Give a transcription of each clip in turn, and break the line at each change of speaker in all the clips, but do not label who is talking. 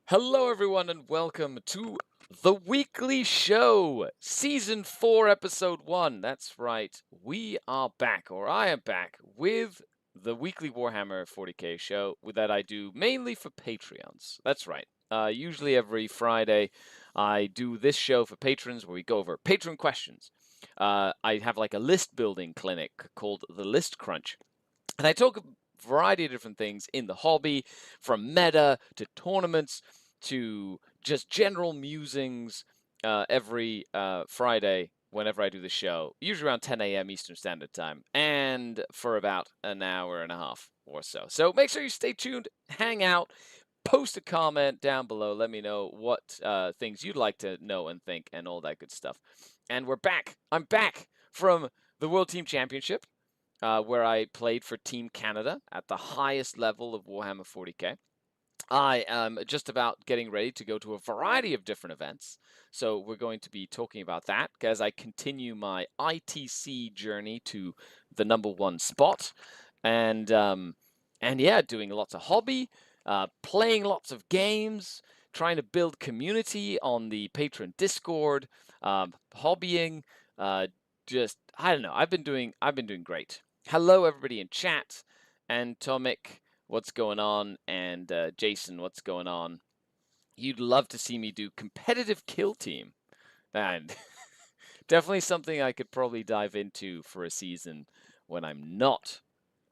Hello, everyone, and welcome to the weekly show, season 4, episode 1. That's right, we are back, or I am back, with the weekly Warhammer 40k show that I do mainly for Patreons. That's right. Usually every Friday, I do this show for patrons where we go over patron questions. I have like a list building clinic called the List Crunch. And I talk a variety of different things in the hobby, from meta to tournaments to just general musings every Friday whenever I do the show, usually around 10 a.m. Eastern Standard Time, and for about an hour and a half or so. So make sure you stay tuned, hang out, post a comment down below. Let me know what things you'd like to know and think and all that good stuff. And we're back. I'm back from the World Team Championship where I played for Team Canada at the highest level of Warhammer 40k. I am just about getting ready to go to a variety of different events. So we're going to be talking about that as I continue my ITC journey to the #1 spot. And yeah, doing lots of hobby, playing lots of games, trying to build community on the patron Discord, hobbying, just I don't know. I've been doing great. Hello, everybody in chat, and Tomic, what's going on? And Jason, what's going on? You'd love to see me do competitive kill team, and definitely something I could probably dive into for a season when I'm not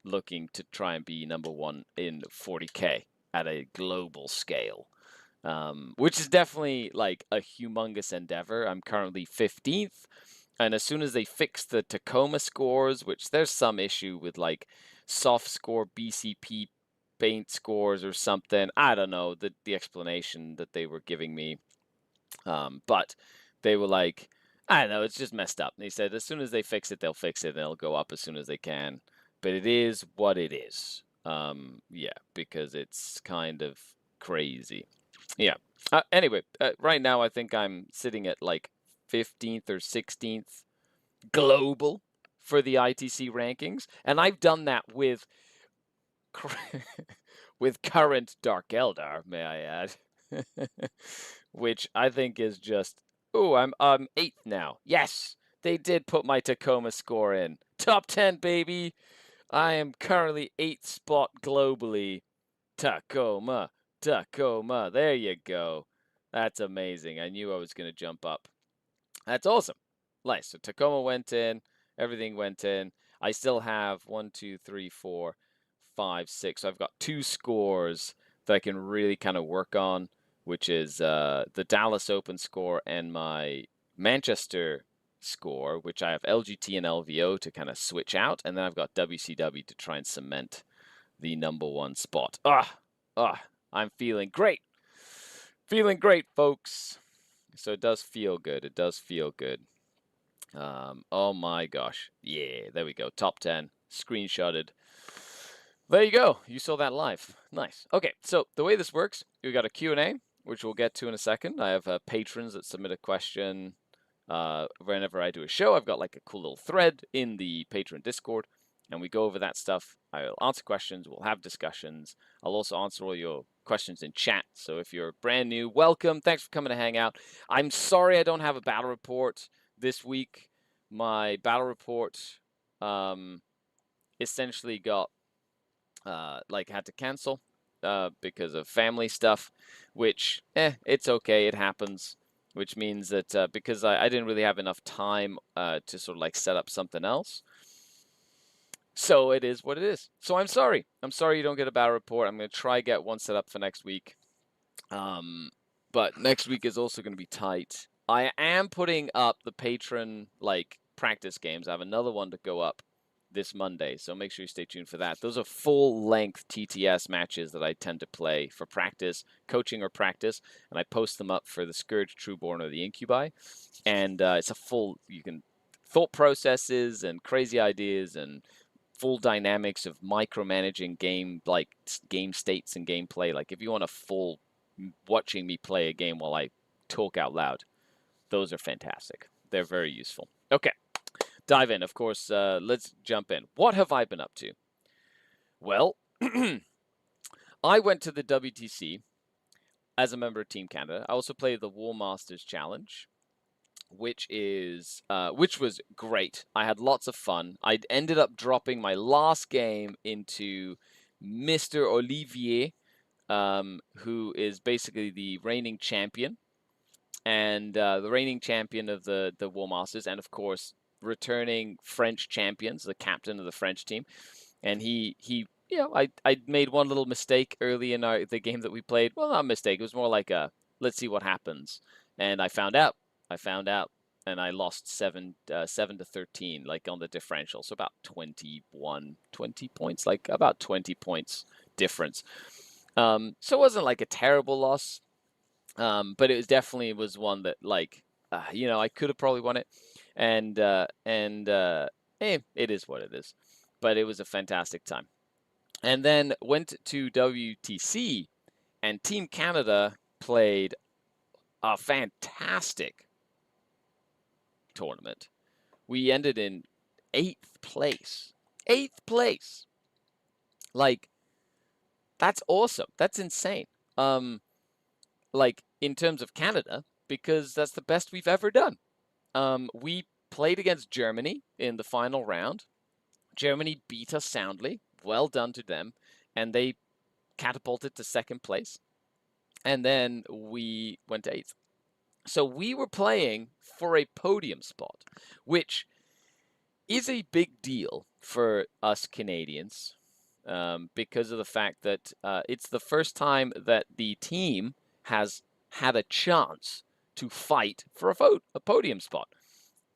looking to try and be #1 in 40k at a global scale. Which is definitely like a humongous endeavor. I'm currently 15th. And as soon as they fix the Tacoma scores, which there's some issue with like soft score BCP paint scores or something. I don't know the explanation that they were giving me. But they were like, I don't know, it's just messed up. And they said as soon as they fix it, they'll fix it and it'll go up as soon as they can. But it is what it is. Yeah, because it's kind of crazy. Yeah. Anyway, right now I think I'm sitting at like 15th or 16th global for the ITC rankings, and I've done that with with current Dark Eldar, may I add, which I think is just I'm 8th now. Yes, they did put my Tacoma score in top 10, baby. I am currently 8th spot globally. Tacoma. There you go. That's amazing. I knew I was going to jump up. That's awesome. Nice. So Tacoma went in. Everything went in. I still have 1, 2, 3, 4, 5, 6. So I've got 2 scores that I can really kind of work on, which is the Dallas Open score and my Manchester score, which I have LGT and LVO to kind of switch out. And then I've got WCW to try and cement the #1 spot. I'm feeling great. Feeling great, folks. So it does feel good. It does feel good. Oh my gosh. Yeah, there we go. Top 10. Screenshotted. There you go. You saw that live. Nice. Okay, so the way this works, we got a Q&A, which we'll get to in a second. I have patrons that submit a question whenever I do a show. I've got like a cool little thread in the patron Discord, and we go over that stuff. I'll answer questions. We'll have discussions. I'll also answer all your questions in chat. So if you're brand new, welcome. Thanks for coming to hang out. I'm sorry I don't have a battle report this week. My battle report essentially got had to cancel because of family stuff, which it's okay, it happens. Which means that because I didn't really have enough time to sort of like set up something else. So it is what it is. So I'm sorry. I'm sorry you don't get a battle report. I'm going to try get one set up for next week. But next week is also going to be tight. I am putting up the patron like practice games. I have another one to go up this Monday, so make sure you stay tuned for that. Those are full-length TTS matches that I tend to play for practice, coaching or practice, and I post them up for the Scourge, Trueborn, or the Incubi. And it's a full, thought processes and crazy ideas and full dynamics of micromanaging game states and gameplay. Like if you want a full watching me play a game while I talk out loud, those are fantastic. They're very useful. Okay, dive in. Of course, let's jump in. What have I been up to? Well, I went to the WTC as a member of Team Canada. I also played the War Masters Challenge, which was great. I had lots of fun. I ended up dropping my last game into Mr. Olivier, who is basically the reigning champion, and the reigning champion of the War Masters, and of course returning French champions, the captain of the French team. And he I made one little mistake early in the game that we played. Well, not a mistake. It was more like a let's see what happens. And I found out. And I lost 7-13, like on the differential. So about 20 points, like about 20 points difference. So it wasn't like a terrible loss, but it definitely was one that like I could have probably won it, and it is what it is. But it was a fantastic time. And then went to WTC, and Team Canada played a fantastic tournament. We ended in 8th place. 8th place. Like, that's awesome. That's insane. Like, in terms of Canada, because that's the best we've ever done. We played against Germany in the final round. Germany beat us soundly. Well done to them. And they catapulted to 2nd place. And then we went to 8th. So we were playing for a podium spot, which is a big deal for us Canadians, because of the fact that it's the first time that the team has had a chance to fight for a podium spot.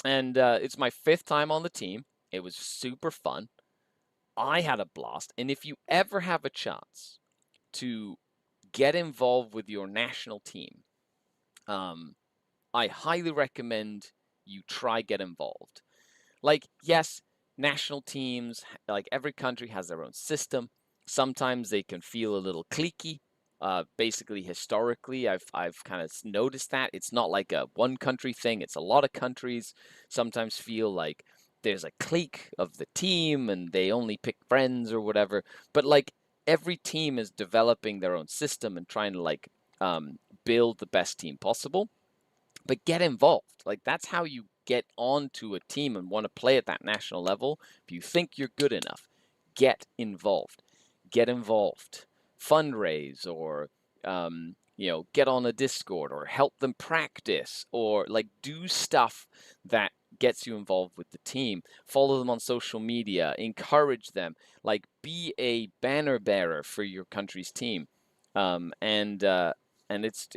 And it's my 5th time on the team. It was super fun. I had a blast. And if you ever have a chance to get involved with your national team, I highly recommend you try get involved. Like, yes, national teams, like every country has their own system. Sometimes they can feel a little cliquey. Basically, historically, I've kind of noticed that it's not like a one country thing. It's a lot of countries sometimes feel like there's a clique of the team and they only pick friends or whatever. But like every team is developing their own system and trying to like build the best team possible. But get involved. Like that's how you get onto a team and want to play at that national level. If you think you're good enough, get involved. Get involved. Fundraise or get on a Discord or help them practice or like do stuff that gets you involved with the team. Follow them on social media. Encourage them. Like be a banner bearer for your country's team. And it's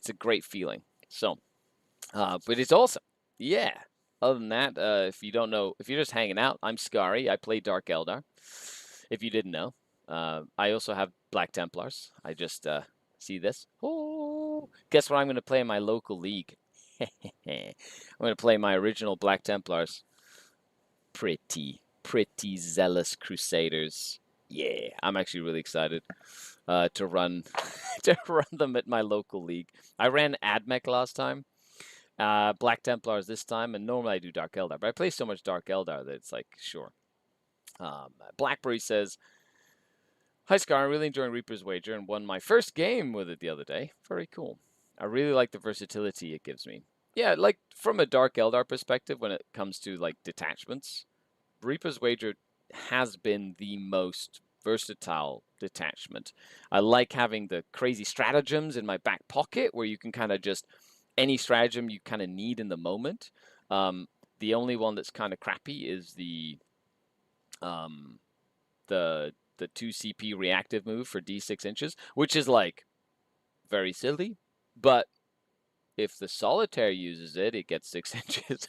a great feeling. So. But it's awesome. Yeah. Other than that, if you don't know, if you're just hanging out, I'm Skari. I play Dark Eldar. If you didn't know, I also have Black Templars. I just see this. Oh, guess what I'm going to play in my local league? I'm going to play my original Black Templars. Pretty zealous Crusaders. Yeah, I'm actually really excited to run them at my local league. I ran AdMech last time. Black Templars this time, and normally I do Dark Eldar, but I play so much Dark Eldar that it's like, sure. Blackberry says, "Hi Scar, I'm really enjoying Reaper's Wager and won my first game with it the other day. Very cool. I really like the versatility it gives me. Yeah, like from a Dark Eldar perspective, when it comes to like detachments, Reaper's Wager has been the most versatile detachment. I like having the crazy stratagems in my back pocket where you can kind of just any stratagem you kind of need in the moment. The only one that's kind of crappy is the 2 CP reactive move for D6 inches, which is like very silly, but if the solitaire uses it, it gets 6 inches.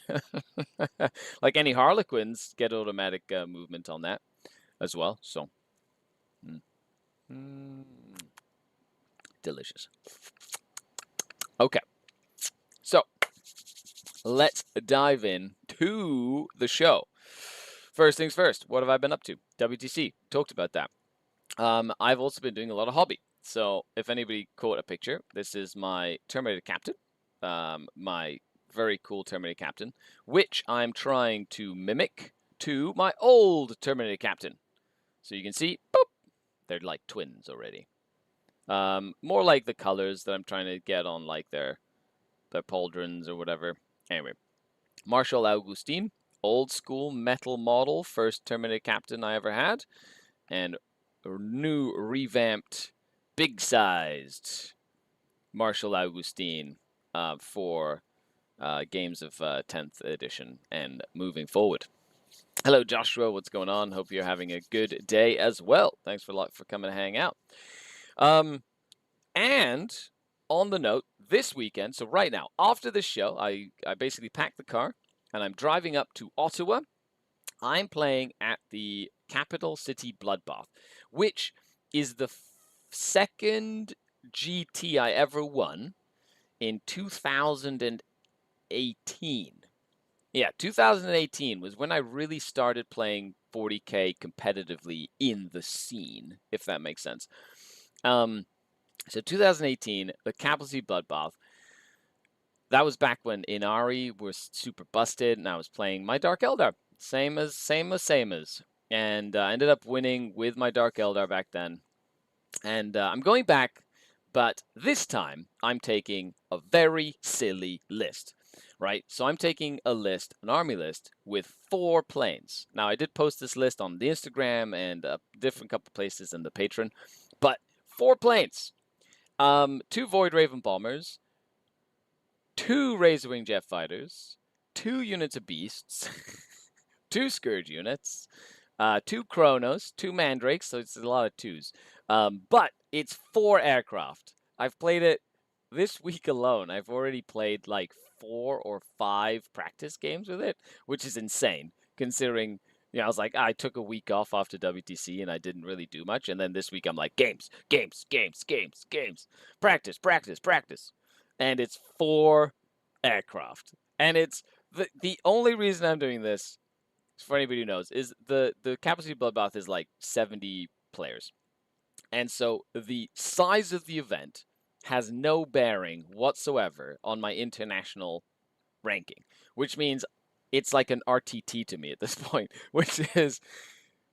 Like any Harlequins get automatic movement on that as well. So, delicious. Okay. So, let's dive in to the show. First things first, what have I been up to? WTC, talked about that. I've also been doing a lot of hobby. So if anybody caught a picture, this is my Terminator Captain, my very cool Terminator Captain, which I'm trying to mimic to my old Terminator Captain. So you can see, boop, they're like twins already. More like the colors that I'm trying to get on like their pauldrons or whatever. Anyway, Marshal Augustine, old school metal model, first Terminator captain I ever had, and a new revamped, big sized Marshal Augustine for games of 10th edition and moving forward. Hello, Joshua. What's going on? Hope you're having a good day as well. Thanks for coming to hang out. And on the note, this weekend, so right now, after the show, I basically packed the car and I'm driving up to Ottawa. I'm playing at the Capital City Bloodbath, which is the second GT I ever won in 2018. Yeah, 2018 was when I really started playing 40K competitively in the scene, if that makes sense. So 2018, the Capital City Bloodbath. That was back when Inari was super busted, and I was playing my Dark Eldar, same as, and I ended up winning with my Dark Eldar back then. And I'm going back, but this time I'm taking a very silly list, right? So I'm taking a list, an army list, with 4 planes. Now, I did post this list on the Instagram and different couple places in the Patreon, but 4 planes. 2 Void Raven bombers, 2 Razorwing jet fighters, 2 units of beasts, 2 Scourge units, 2 Chronos, 2 Mandrakes, so it's a lot of 2s. But it's 4 aircraft. I've played it this week alone. I've already played like 4 or 5 practice games with it, which is insane considering. I was like, I took a week off after WTC and I didn't really do much. And then this week I'm like, games, practice. And it's 4 aircraft. And it's the only reason I'm doing this, for anybody who knows, is the Capital City Bloodbath is like 70 players. And so the size of the event has no bearing whatsoever on my international ranking, which means it's like an RTT to me at this point, which is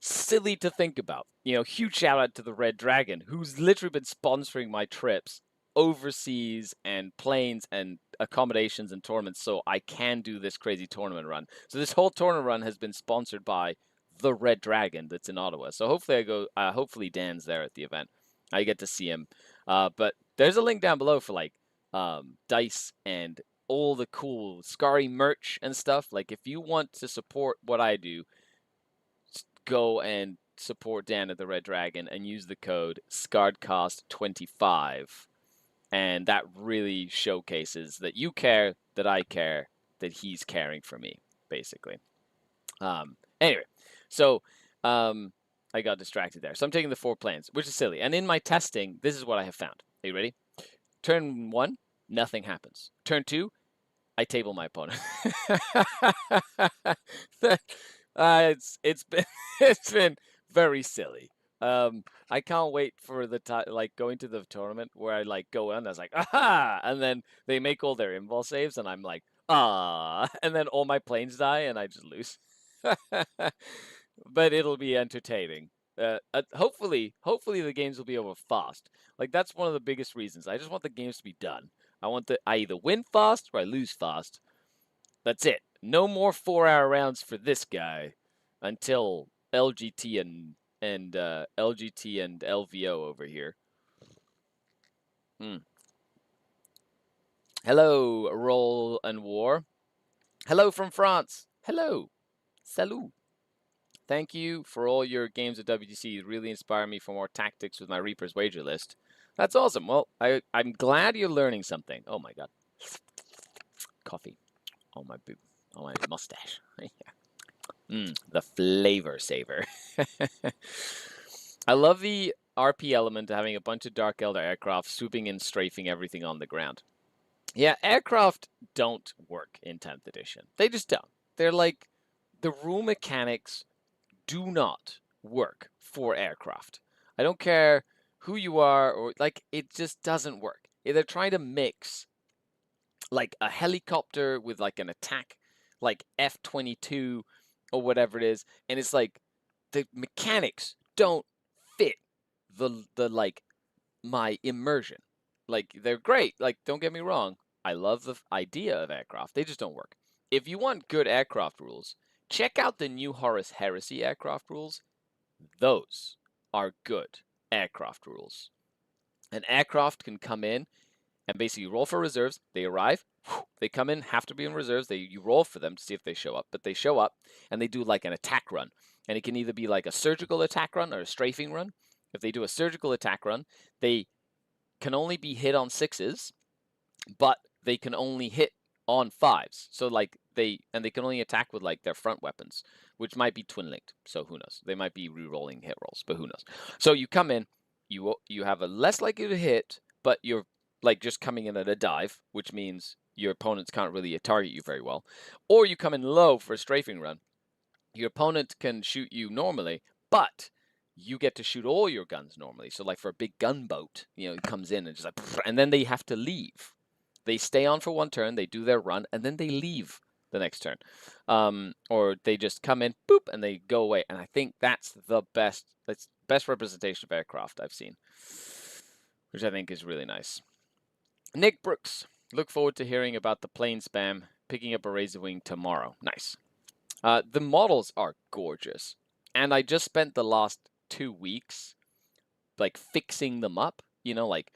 silly to think about. Huge shout out to the Red Dragon, who's literally been sponsoring my trips overseas and planes and accommodations and tournaments so I can do this crazy tournament run. So this whole tournament run has been sponsored by the Red Dragon that's in Ottawa. So hopefully I go. Hopefully Dan's there at the event. I get to see him. But there's a link down below for like dice and all the cool Scary merch and stuff. Like if you want to support what I do, go and support Dan at the Red Dragon and use the code Skaredcast25. And that really showcases that you care, that I care, that he's caring for me, basically. Anyway, so I got distracted there. So I'm taking the 4 planes, which is silly. And in my testing, this is what I have found. Are you ready? Turn 1, nothing happens. Turn 2, I table my opponent. It's been very silly. I can't wait for the going to the tournament where I like go in. I was like, aha, and then they make all their invul saves, and I'm like, ah, and then all my planes die, and I just lose. But it'll be entertaining. Hopefully the games will be over fast. Like that's one of the biggest reasons. I just want the games to be done. I either win fast or I lose fast. That's it. No more 4-hour rounds for this guy until LGT and LVO over here. Hello, Roll and War. Hello from France. Hello. Salut. Thank you for all your games at WTC. You really inspire me for more tactics with my Reaper's wager list. That's awesome. Well, I'm glad you're learning something. Oh my god. Coffee on my boob, on my mustache. The flavor saver. I love the RP element of having a bunch of Dark Eldar aircraft swooping in, strafing everything on the ground. Yeah, aircraft don't work in 10th edition. They just don't. They're like, the rule mechanics do not work for aircraft. I don't care who you are, or like, it just doesn't work. They're trying to mix like a helicopter with like an attack, like F-22 or whatever it is, and it's like the mechanics don't fit the like my immersion. Like, they're great. Like, don't get me wrong. I love the idea of aircraft. They just don't work. If you want good aircraft rules, check out the new Horus Heresy aircraft rules. Those are good aircraft rules. An aircraft can come in and basically roll for reserves. They arrive, they come in, have to be in reserves. You roll for them to see if they show up, but they show up and they do like an attack run. And it can either be like a surgical attack run or a strafing run. If they do a surgical attack run, they can only be hit on 6s, but they can only hit on 5s. So like they can only attack with like their front weapons, which might be twin linked. So who knows? They might be re-rolling hit rolls, but who knows? So you come in, you have a less likely to hit, but you're like just coming in at a dive, which means your opponents can't really target you very well. Or you come in low for a strafing run. Your opponent can shoot you normally, but you get to shoot all your guns normally. So like for a big gunboat, it comes in and just like, and then they have to leave. They stay on for one turn, they do their run, and then they leave the next turn. Or they just come in, boop, and they go away. And I think that's the best representation of aircraft I've seen, which I think is really nice. Nick Brooks, look forward to hearing about the plane spam, picking up a Razor Wing tomorrow. Nice. The models are gorgeous. And I just spent the last 2 weeks, like, fixing them up, like,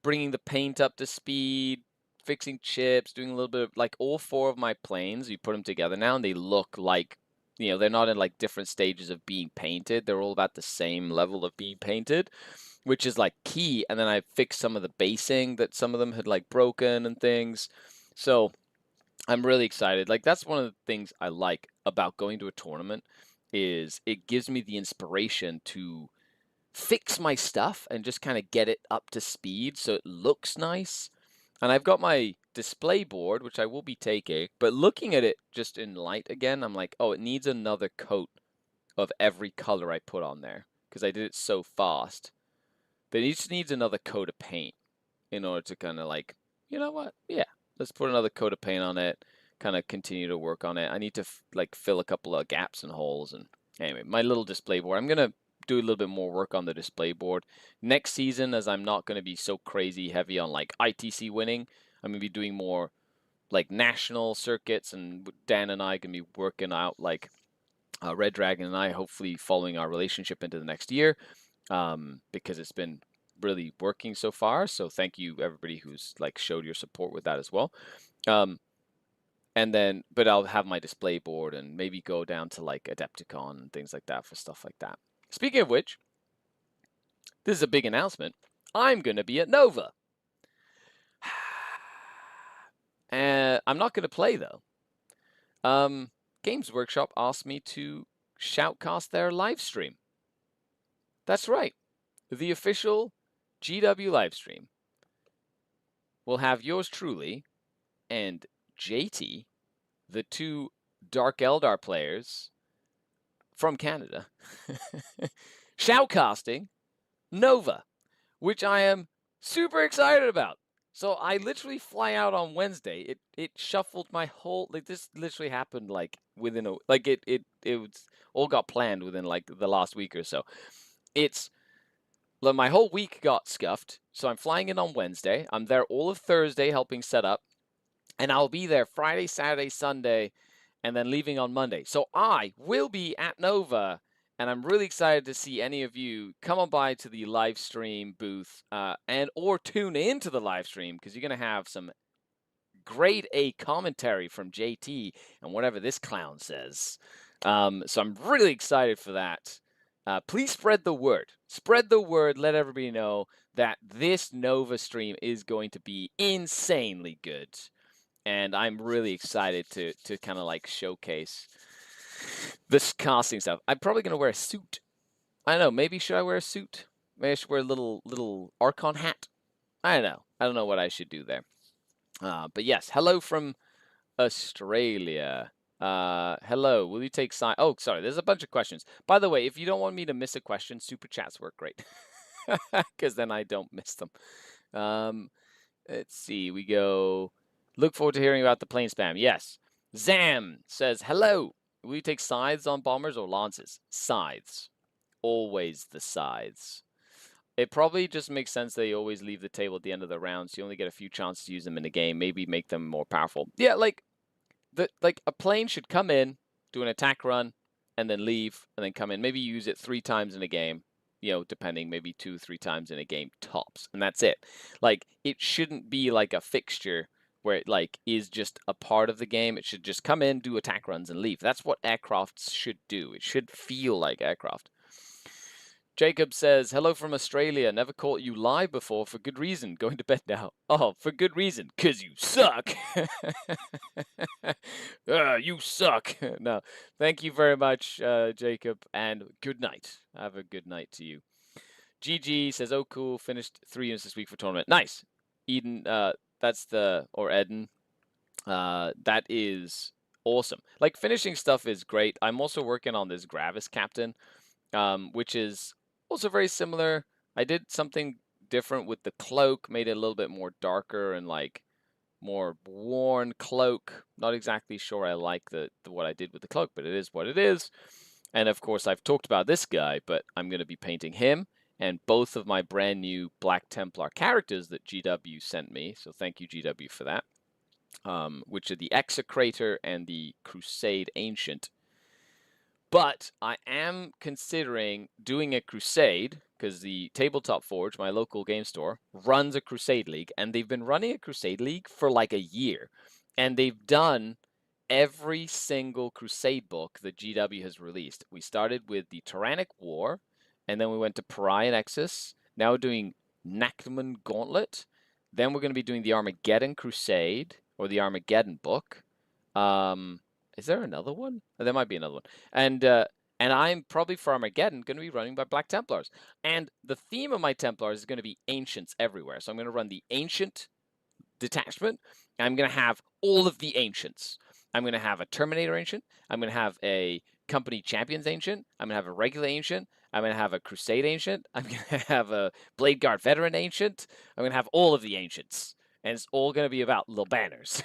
bringing the paint up to speed, fixing chips, doing a little bit of, like, all 4 of my planes, you put them together now, and they look like, they're not in, like, different stages of being painted. They're all about the same level of being painted, which is, like, key. And then I fixed some of the basing that some of them had, like, broken and things. So I'm really excited. Like, that's one of the things I like about going to a tournament is it gives me the inspiration to fix my stuff and just kind of get it up to speed so it looks nice. And I've got my display board, which I will be taking, but looking at it just in light again, I'm like, oh, it needs another coat of every color I put on there because I did it so fast. But it just needs another coat of paint in order to kind of like, you know what? Yeah, let's put another coat of paint on it, kind of continue to work on it. I need to like fill a couple of gaps and holes. And anyway, my little display board, I'm going to do a little bit more work on the display board next season, as I'm not going to be so crazy heavy on like ITC winning. I'm going to be doing more like national circuits, and Dan and I can be working out like Red Dragon and I, hopefully following our relationship into the next year, because it's been really working so far. So thank you everybody who's like showed your support with that as well. And then, but I'll have my display board and maybe go down to like Adepticon and things like that for stuff like that. Speaking of which, this is a big announcement. I'm going to be at Nova. I'm not going to play though. Games Workshop asked me to shoutcast their live stream. That's right. The official GW live stream will have yours truly and JT, the 2 Dark Eldar players from Canada, shoutcasting Nova, which I am super excited about. So I literally fly out on Wednesday. It shuffled my whole, like, this literally happened like within a, like it was all got planned within like the last week or so. It's like my whole week got scuffed. So I'm flying in on Wednesday. I'm there all of Thursday helping set up, and I'll be there Friday, Saturday, Sunday, and then leaving on Monday. So I will be at Nova, and I'm really excited to see any of you come on by to the live stream booth, and or tune into the live stream, because you're going to have some grade A commentary from JT and whatever this clown says. So I'm really excited for that. Please spread the word. Spread the word. Let everybody know that this Nova stream is going to be insanely good. And I'm really excited to kind of like showcase this casting stuff. I'm probably going to wear a suit. I don't know. Maybe should I wear a suit? Maybe I should wear a little Archon hat. I don't know. I don't know what I should do there. But yes, hello from Australia. Hello. Will you take sign? Oh, sorry. There's a bunch of questions. By the way, if you don't want me to miss a question, super chats work great, because then I don't miss them. Let's see. We go. Look forward to hearing about the plane spam. Yes. Zam says, hello. Will you take scythes on bombers or lances? Scythes. Always the scythes. it probably just makes sense that you always leave the table at the end of the round, so you only get a few chances to use them in the game. Maybe make them more powerful. Yeah, like a plane should come in, do an attack run, and then leave, and then come in. Maybe use it 3 times in a game, depending, maybe 2, 3 times in a game tops, and that's it. Like, it shouldn't be like a fixture where it like is just a part of the game. It should just come in, do attack runs, and leave. That's what aircrafts should do. It should feel like aircraft. Jacob says, hello from Australia. Never caught you live before for good reason. Going to bed now. Oh, for good reason. 'Cause you suck. You suck. No, thank you very much, Jacob, and good night. Have a good night to you. GG says, oh, cool. Finished 3 units this week for tournament. Nice. Eden, or Eden. That is awesome. Like, finishing stuff is great. I'm also working on this Gravis Captain, which is also very similar. I did something different with the cloak, made it a little bit more darker and like more worn cloak. Not exactly sure I like what I did with the cloak, but it is what it is. And of course, I've talked about this guy, but I'm going to be painting him and both of my brand new Black Templar characters that GW sent me. So thank you, GW, for that. Which are the Execrator and the Crusade Ancient. But I am considering doing a Crusade, because the Tabletop Forge, my local game store, runs a Crusade League, and they've been running a Crusade League for like a year. And they've done every single Crusade book that GW has released. We started with the Tyrannic War, and then we went to Pariah Nexus. Now we're doing Nakman Gauntlet. Then we're going to be doing the Armageddon Crusade, or the Armageddon book. Is there another one? Oh, there might be another one. And I'm probably for Armageddon going to be running by Black Templars. And the theme of my Templars is going to be Ancients everywhere. So I'm going to run the Ancient detachment. I'm going to have all of the Ancients. I'm going to have a Terminator Ancient. I'm going to have a Company Champions Ancient. I'm going to have a regular Ancient. I'm going to have a Crusade Ancient. I'm going to have a Blade Guard Veteran Ancient. I'm going to have all of the Ancients. And it's all going to be about little banners.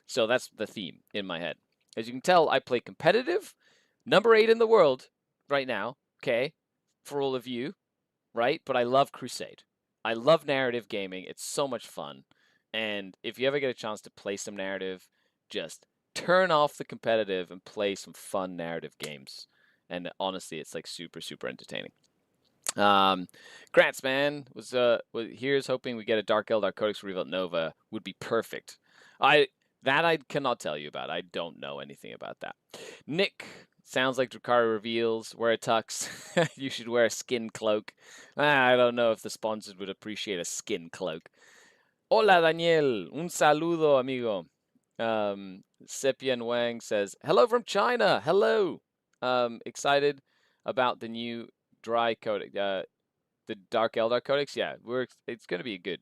So that's the theme in my head. As you can tell, I play competitive. Number 8 in the world right now, okay, for all of you, right? But I love Crusade. I love narrative gaming. It's so much fun. And if you ever get a chance to play some narrative, just turn off the competitive and play some fun narrative games. And honestly, it's like super, super entertaining. Grants, man, here's hoping we get a Dark Eldar Codex Revolt Nova. Would be perfect. I cannot tell you about. I don't know anything about that. Nick, sounds like Drukhari reveals. Wear a tux. You should wear a skin cloak. I don't know if the sponsors would appreciate a skin cloak. Hola, Daniel. Un saludo, amigo. Sepian Wang says, hello from China. Hello. Excited about the new dry codex, the Dark Eldar Codex. Yeah, it's gonna be good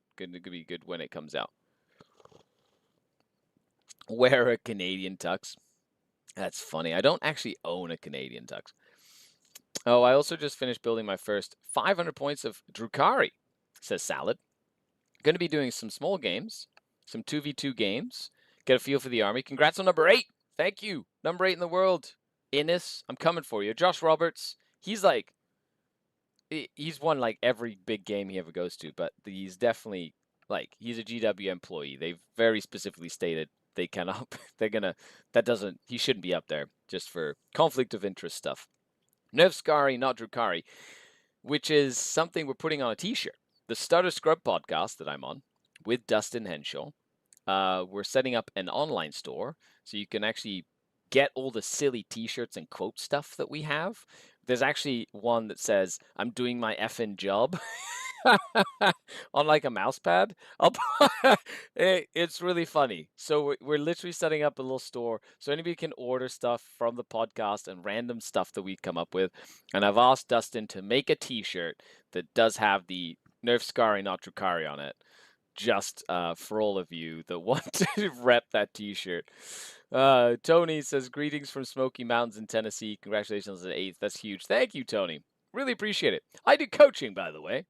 when it comes out. Wear a Canadian tux. That's funny. I don't actually own a Canadian tux. Oh, I also just finished building my first 500 points of Drukhari, says Salad. Going to be doing some small games, some 2v2 games, get a feel for the army. Congrats on number 8. Thank you. Number 8 in the world. Innis, I'm coming for you. Josh Roberts, he's won like every big game he ever goes to, but he's definitely he's a GW employee. They've very specifically stated he shouldn't be up there just for conflict of interest stuff. Nerf Skari, not Drukhari, which is something we're putting on a t-shirt. The Stutter Scrub podcast that I'm on with Dustin Henshaw, we're setting up an online store so you can actually get all the silly t-shirts and quote stuff that we have. There's actually one that says, I'm doing my effing job. On like a mouse pad. It's really funny. So we're literally setting up a little store so anybody can order stuff from the podcast and random stuff that we come up with. And I've asked Dustin to make a t-shirt that does have the Nerf Skari, not Drukhari on it. Just for all of you that want to rep that t-shirt. Tony says, greetings from Smoky Mountains in Tennessee. Congratulations on the 8th. That's huge. Thank you, Tony. Really appreciate it. I do coaching, by the way.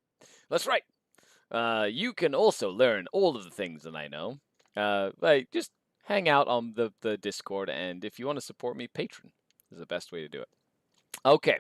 That's right. You can also learn all of the things that I know. Just hang out on the Discord, and if you want to support me, Patreon is the best way to do it. Okay.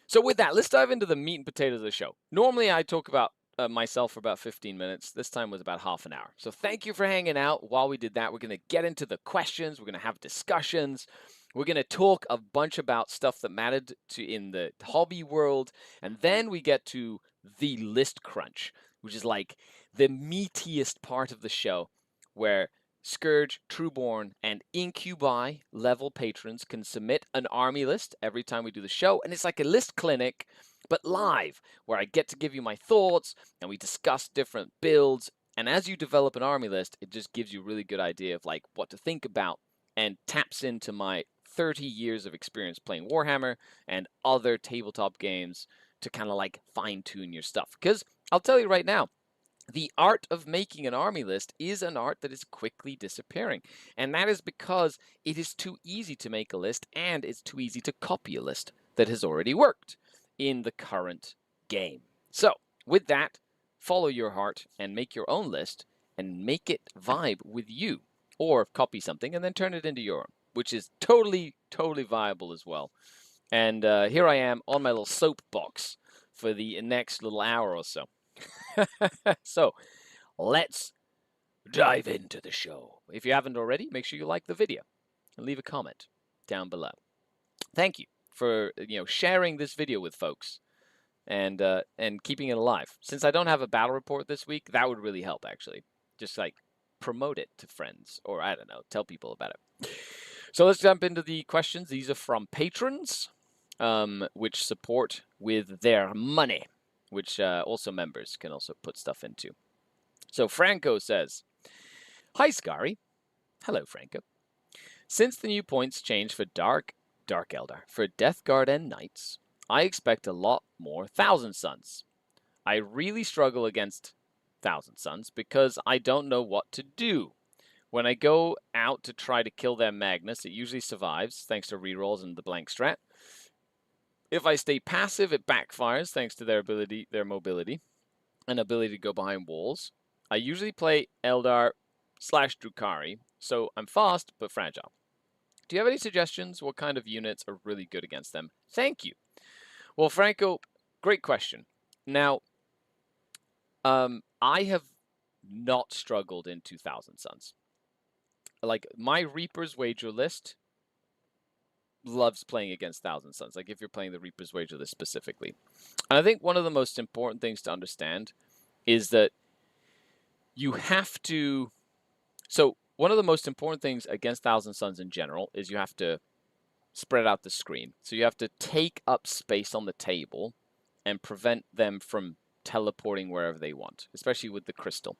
So with that, let's dive into the meat and potatoes of the show. Normally, I talk about myself for about 15 minutes. This time was about half an hour. So thank you for hanging out. While we did that, we're going to get into the questions. We're going to have discussions. We're going to talk a bunch about stuff that mattered in the hobby world. And then we get to the list crunch, which is like the meatiest part of the show, where Scourge, Trueborn, and Incubi level patrons can submit an army list every time we do the show. And it's like a list clinic, but live, where I get to give you my thoughts and we discuss different builds. And as you develop an army list, it just gives you a really good idea of like what to think about and taps into my 30 years of experience playing Warhammer and other tabletop games to kind of like fine tune your stuff. Because I'll tell you right now, the art of making an army list is an art that is quickly disappearing. And that is because it is too easy to make a list and it's too easy to copy a list that has already worked in the current game. So, with that, follow your heart and make your own list and make it vibe with you. Or copy something and then turn it into your own, which is totally viable as well. And here I am on my little soapbox for the next little hour or so. So, let's dive into the show. If you haven't already, make sure you like the video and leave a comment down below. Thank you for sharing this video with folks and keeping it alive. Since I don't have a battle report this week, that would really help actually. Just like promote it to friends or I don't know, tell people about it. So let's jump into the questions. These are from patrons, which support with their money, which also members can also put stuff into. So Franco says, "Hi Scary." Hello Franco. "Since the new points change for Dark Eldar, for Death Guard and Knights, I expect a lot more Thousand Suns. I really struggle against Thousand Suns because I don't know what to do. When I go out to try to kill their Magnus, it usually survives, thanks to rerolls and the blank strat. If I stay passive, it backfires, thanks to their mobility, and ability to go behind walls. I usually play Eldar / Drukhari, so I'm fast but fragile. Do you have any suggestions? What kind of units are really good against them? Thank you." Well, Franco, great question. Now, I have not struggled in 2000 Suns. Like, my Reaper's Wager list loves playing against Thousand Suns, like if you're playing the Reaper's Wager list specifically. And I think one of the most important things to understand is that you have to... So, one of the most important things against Thousand Suns in general is you have to spread out the screen. So you have to take up space on the table and prevent them from teleporting wherever they want, especially with the crystal.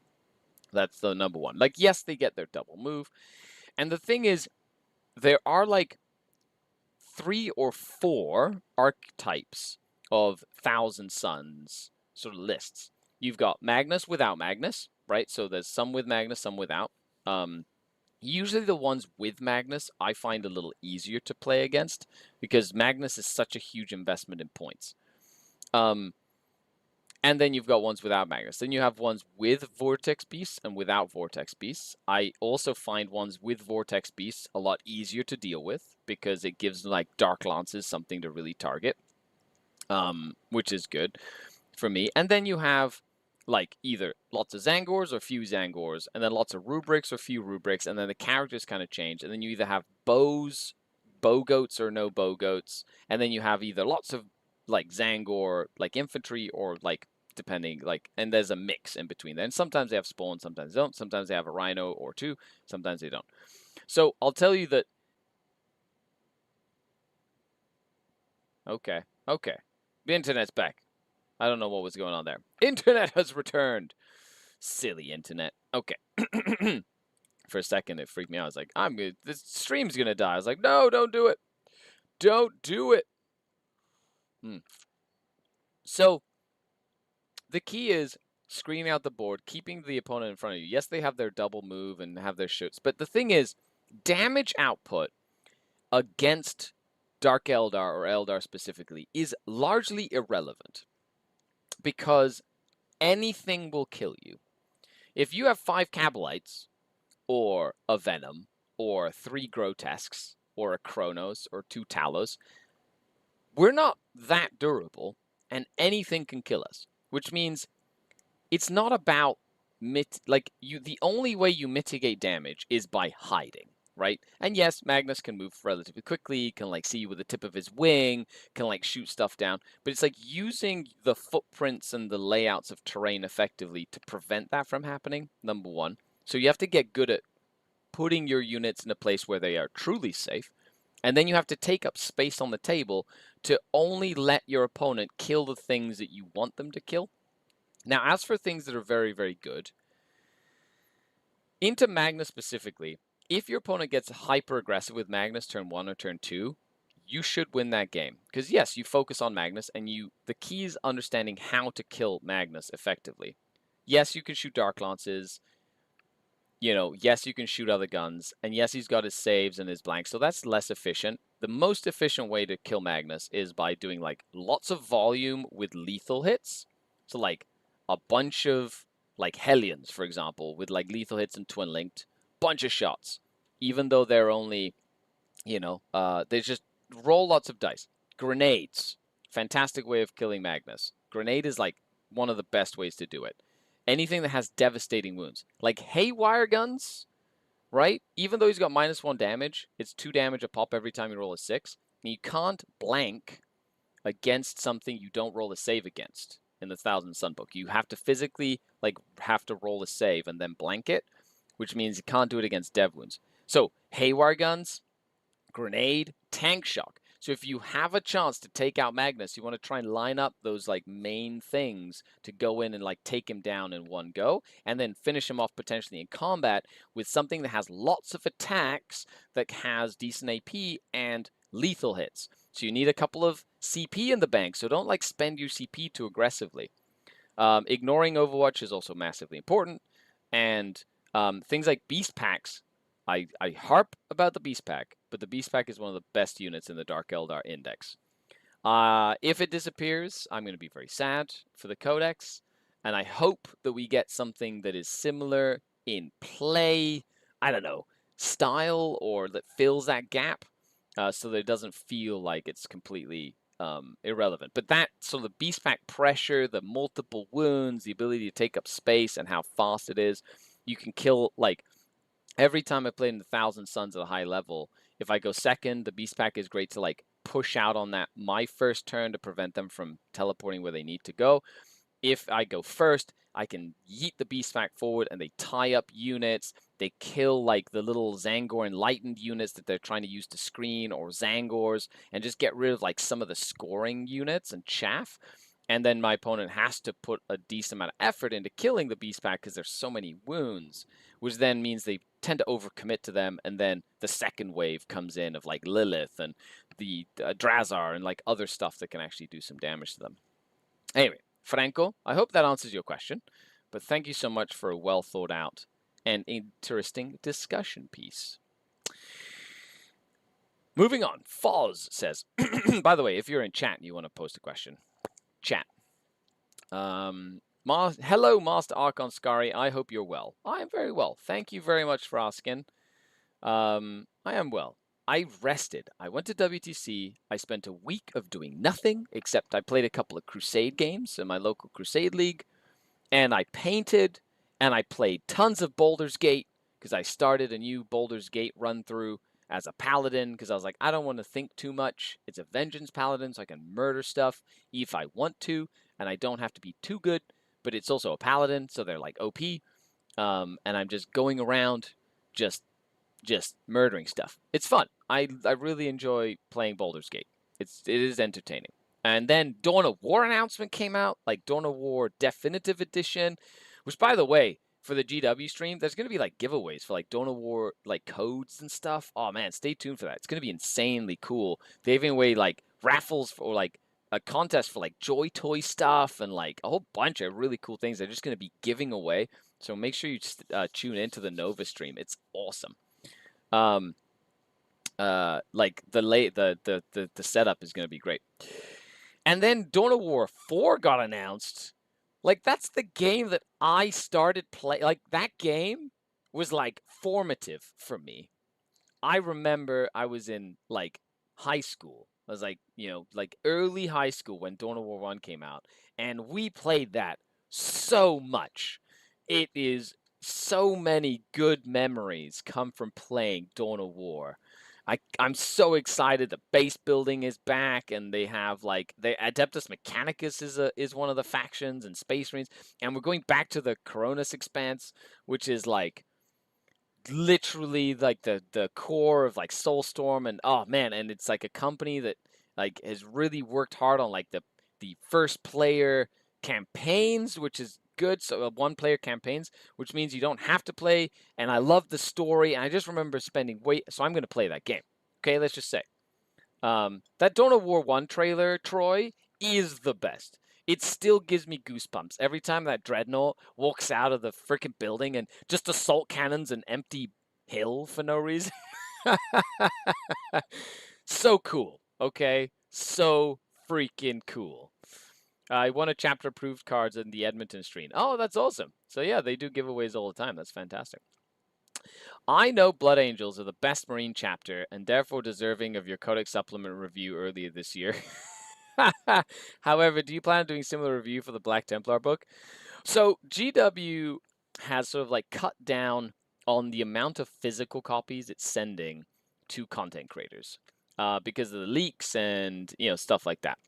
That's the number one. Like, yes, they get their double move. And the thing is, there are like 3 or 4 archetypes of Thousand Suns sort of lists. You've got Magnus without Magnus, right? So there's some with Magnus, some without. Usually the ones with Magnus I find a little easier to play against because Magnus is such a huge investment in points. And then you've got ones without Magnus. Then you have ones with Vortex Beasts and without Vortex Beasts. I also find ones with Vortex Beasts a lot easier to deal with because it gives like Dark Lances something to really target, which is good for me. And then you have like either lots of Zangors or few Zangors, and then lots of rubrics or few rubrics, and then the characters kind of change. And then you either have bow goats or no bow goats, and then you have either lots of like Zangor, like infantry, or like depending, like, and there's a mix in between there. And sometimes they have spawn, sometimes they don't. Sometimes they have a rhino or 2, sometimes they don't. So I'll tell you that. Okay. The internet's back. I don't know what was going on there. Internet has returned. Silly internet. Okay. For a second, it freaked me out. I was like, this stream's gonna die. I was like, no, don't do it. Don't do it. So, the key is screening out the board, keeping the opponent in front of you. Yes, they have their double move and have their shoots, but the thing is, damage output against Dark Eldar, or Eldar specifically, is largely irrelevant because anything will kill you. If you have 5 Cabalites, or a Venom, or 3 Grotesques, or a Chronos, or 2 Talos, we're not that durable, and anything can kill us, which means it's not about the only way you mitigate damage is by hiding, right? And yes, Magnus can move relatively quickly, can like see you with the tip of his wing, can like shoot stuff down, but it's like using the footprints and the layouts of terrain effectively to prevent that from happening, number one. So you have to get good at putting your units in a place where they are truly safe. And then you have to take up space on the table to only let your opponent kill the things that you want them to kill. Now, as for things that are very, very good, into Magnus specifically, if your opponent gets hyper aggressive with Magnus turn 1 or turn 2, you should win that game. Because yes, you focus on Magnus, and the key is understanding how to kill Magnus effectively. Yes, you can shoot Dark Lances. Yes, you can shoot other guns, and yes, he's got his saves and his blanks, so that's less efficient. The most efficient way to kill Magnus is by doing like lots of volume with lethal hits. So like a bunch of like Hellions, for example, with like lethal hits and twin linked, bunch of shots. Even though they're only, they just roll lots of dice. Grenades, fantastic way of killing Magnus. Grenade is like one of the best ways to do it. Anything that has devastating wounds, like haywire guns, right? Even though he's got -1 damage, it's 2 damage a pop every time you roll a 6. And you can't blank against something you don't roll a save against in the Thousand Sun book. You have to physically have to roll a save and then blank it, which means you can't do it against dev wounds. So haywire guns, grenade, tank shock. So if you have a chance to take out Magnus, you want to try and line up those like main things to go in and like take him down in one go, and then finish him off potentially in combat with something that has lots of attacks that has decent AP and lethal hits. So you need a couple of CP in the bank, so don't like spend your CP too aggressively. Ignoring Overwatch is also massively important, and things like Beast Packs. I harp about the Beast Pack, but the Beast Pack is one of the best units in the Dark Eldar Index. If it disappears, I'm going to be very sad for the Codex, and I hope that we get something that is similar in play, I don't know, style, or that fills that gap, so that it doesn't feel like it's completely irrelevant. But so the Beast Pack pressure, the multiple wounds, the ability to take up space, and how fast it is, you can kill like. Every time I played in the Thousand Suns at a high level, if I go second, the Beast Pack is great to like push out on my first turn to prevent them from teleporting where they need to go. If I go first, I can yeet the Beast Pack forward and they tie up units. They kill like the little Zangor enlightened units that they're trying to use to screen, or Zangors, and just get rid of like some of the scoring units and chaff. And then my opponent has to put a decent amount of effort into killing the Beast Pack because there's so many wounds, which then means they tend to overcommit to them, and then the second wave comes in of like Lilith and the Drazar and like other stuff that can actually do some damage to them. Anyway, Franco, I hope that answers your question, but thank you so much for a well thought out and interesting discussion piece. Moving on, Foz says, by the way, if you're in chat and you want to post a question, chat. Hello, Master Archon Skari. I hope you're well. I am very well. Thank you very much for asking. I am well. I rested. I went to WTC. I spent a week of doing nothing, except I played a couple of Crusade games in my local Crusade League, and I painted, and I played tons of Baldur's Gate, because I started a new Baldur's Gate run through as a paladin, because I was like, I don't want to think too much. It's a vengeance paladin, so I can murder stuff if I want to, and I don't have to be too good, but it's also a paladin, so they're like OP, and I'm just going around just murdering stuff. It's fun. I really enjoy playing Baldur's Gate. It is entertaining. And then Dawn of War announcement came out, like Dawn of War Definitive Edition, which, by the way, for the GW stream, there's going to be like giveaways for like Dawn of War like codes and stuff. Oh man, stay tuned for that. It's going to be insanely cool. They even away like raffles for like a contest for like Joy Toy stuff and like a whole bunch of really cool things they're just going to be giving away. So make sure you tune into the Nova stream. It's awesome. Like the setup is going to be great. And then Dawn of War 4 got announced. Like, that's the game that I started playing. Like, that game was, like, formative for me. I remember I was in, like, high school, I was like, like early high school when Dawn of War 1 came out, and we played that so much. It is so many good memories come from playing Dawn of War. I'm so excited. The base building is back, and they have Adeptus Mechanicus is one of the factions, and Space Marines, and we're going back to the Coronis Expanse, which is like literally like the core of like Soulstorm, and oh man, and it's like a company that like has really worked hard on like the first player campaigns, which is good. So one player campaigns, which means you don't have to play. And I love the story. And I just remember spending so I'm gonna play that game. Okay, let's just say that Dawn of War 1 trailer, Troy, is the best. It still gives me goosebumps every time that dreadnought walks out of the freaking building and just assault cannons an empty hill for no reason. So cool, okay? So freaking cool. I won a chapter approved cards in the Edmonton stream. Oh, that's awesome. So yeah, they do giveaways all the time. That's fantastic. I know Blood Angels are the best Marine chapter and therefore deserving of your Codex Supplement review earlier this year. However, do you plan on doing similar review for the Black Templar book? So GW has sort of like cut down on the amount of physical copies it's sending to content creators because of the leaks and stuff like that.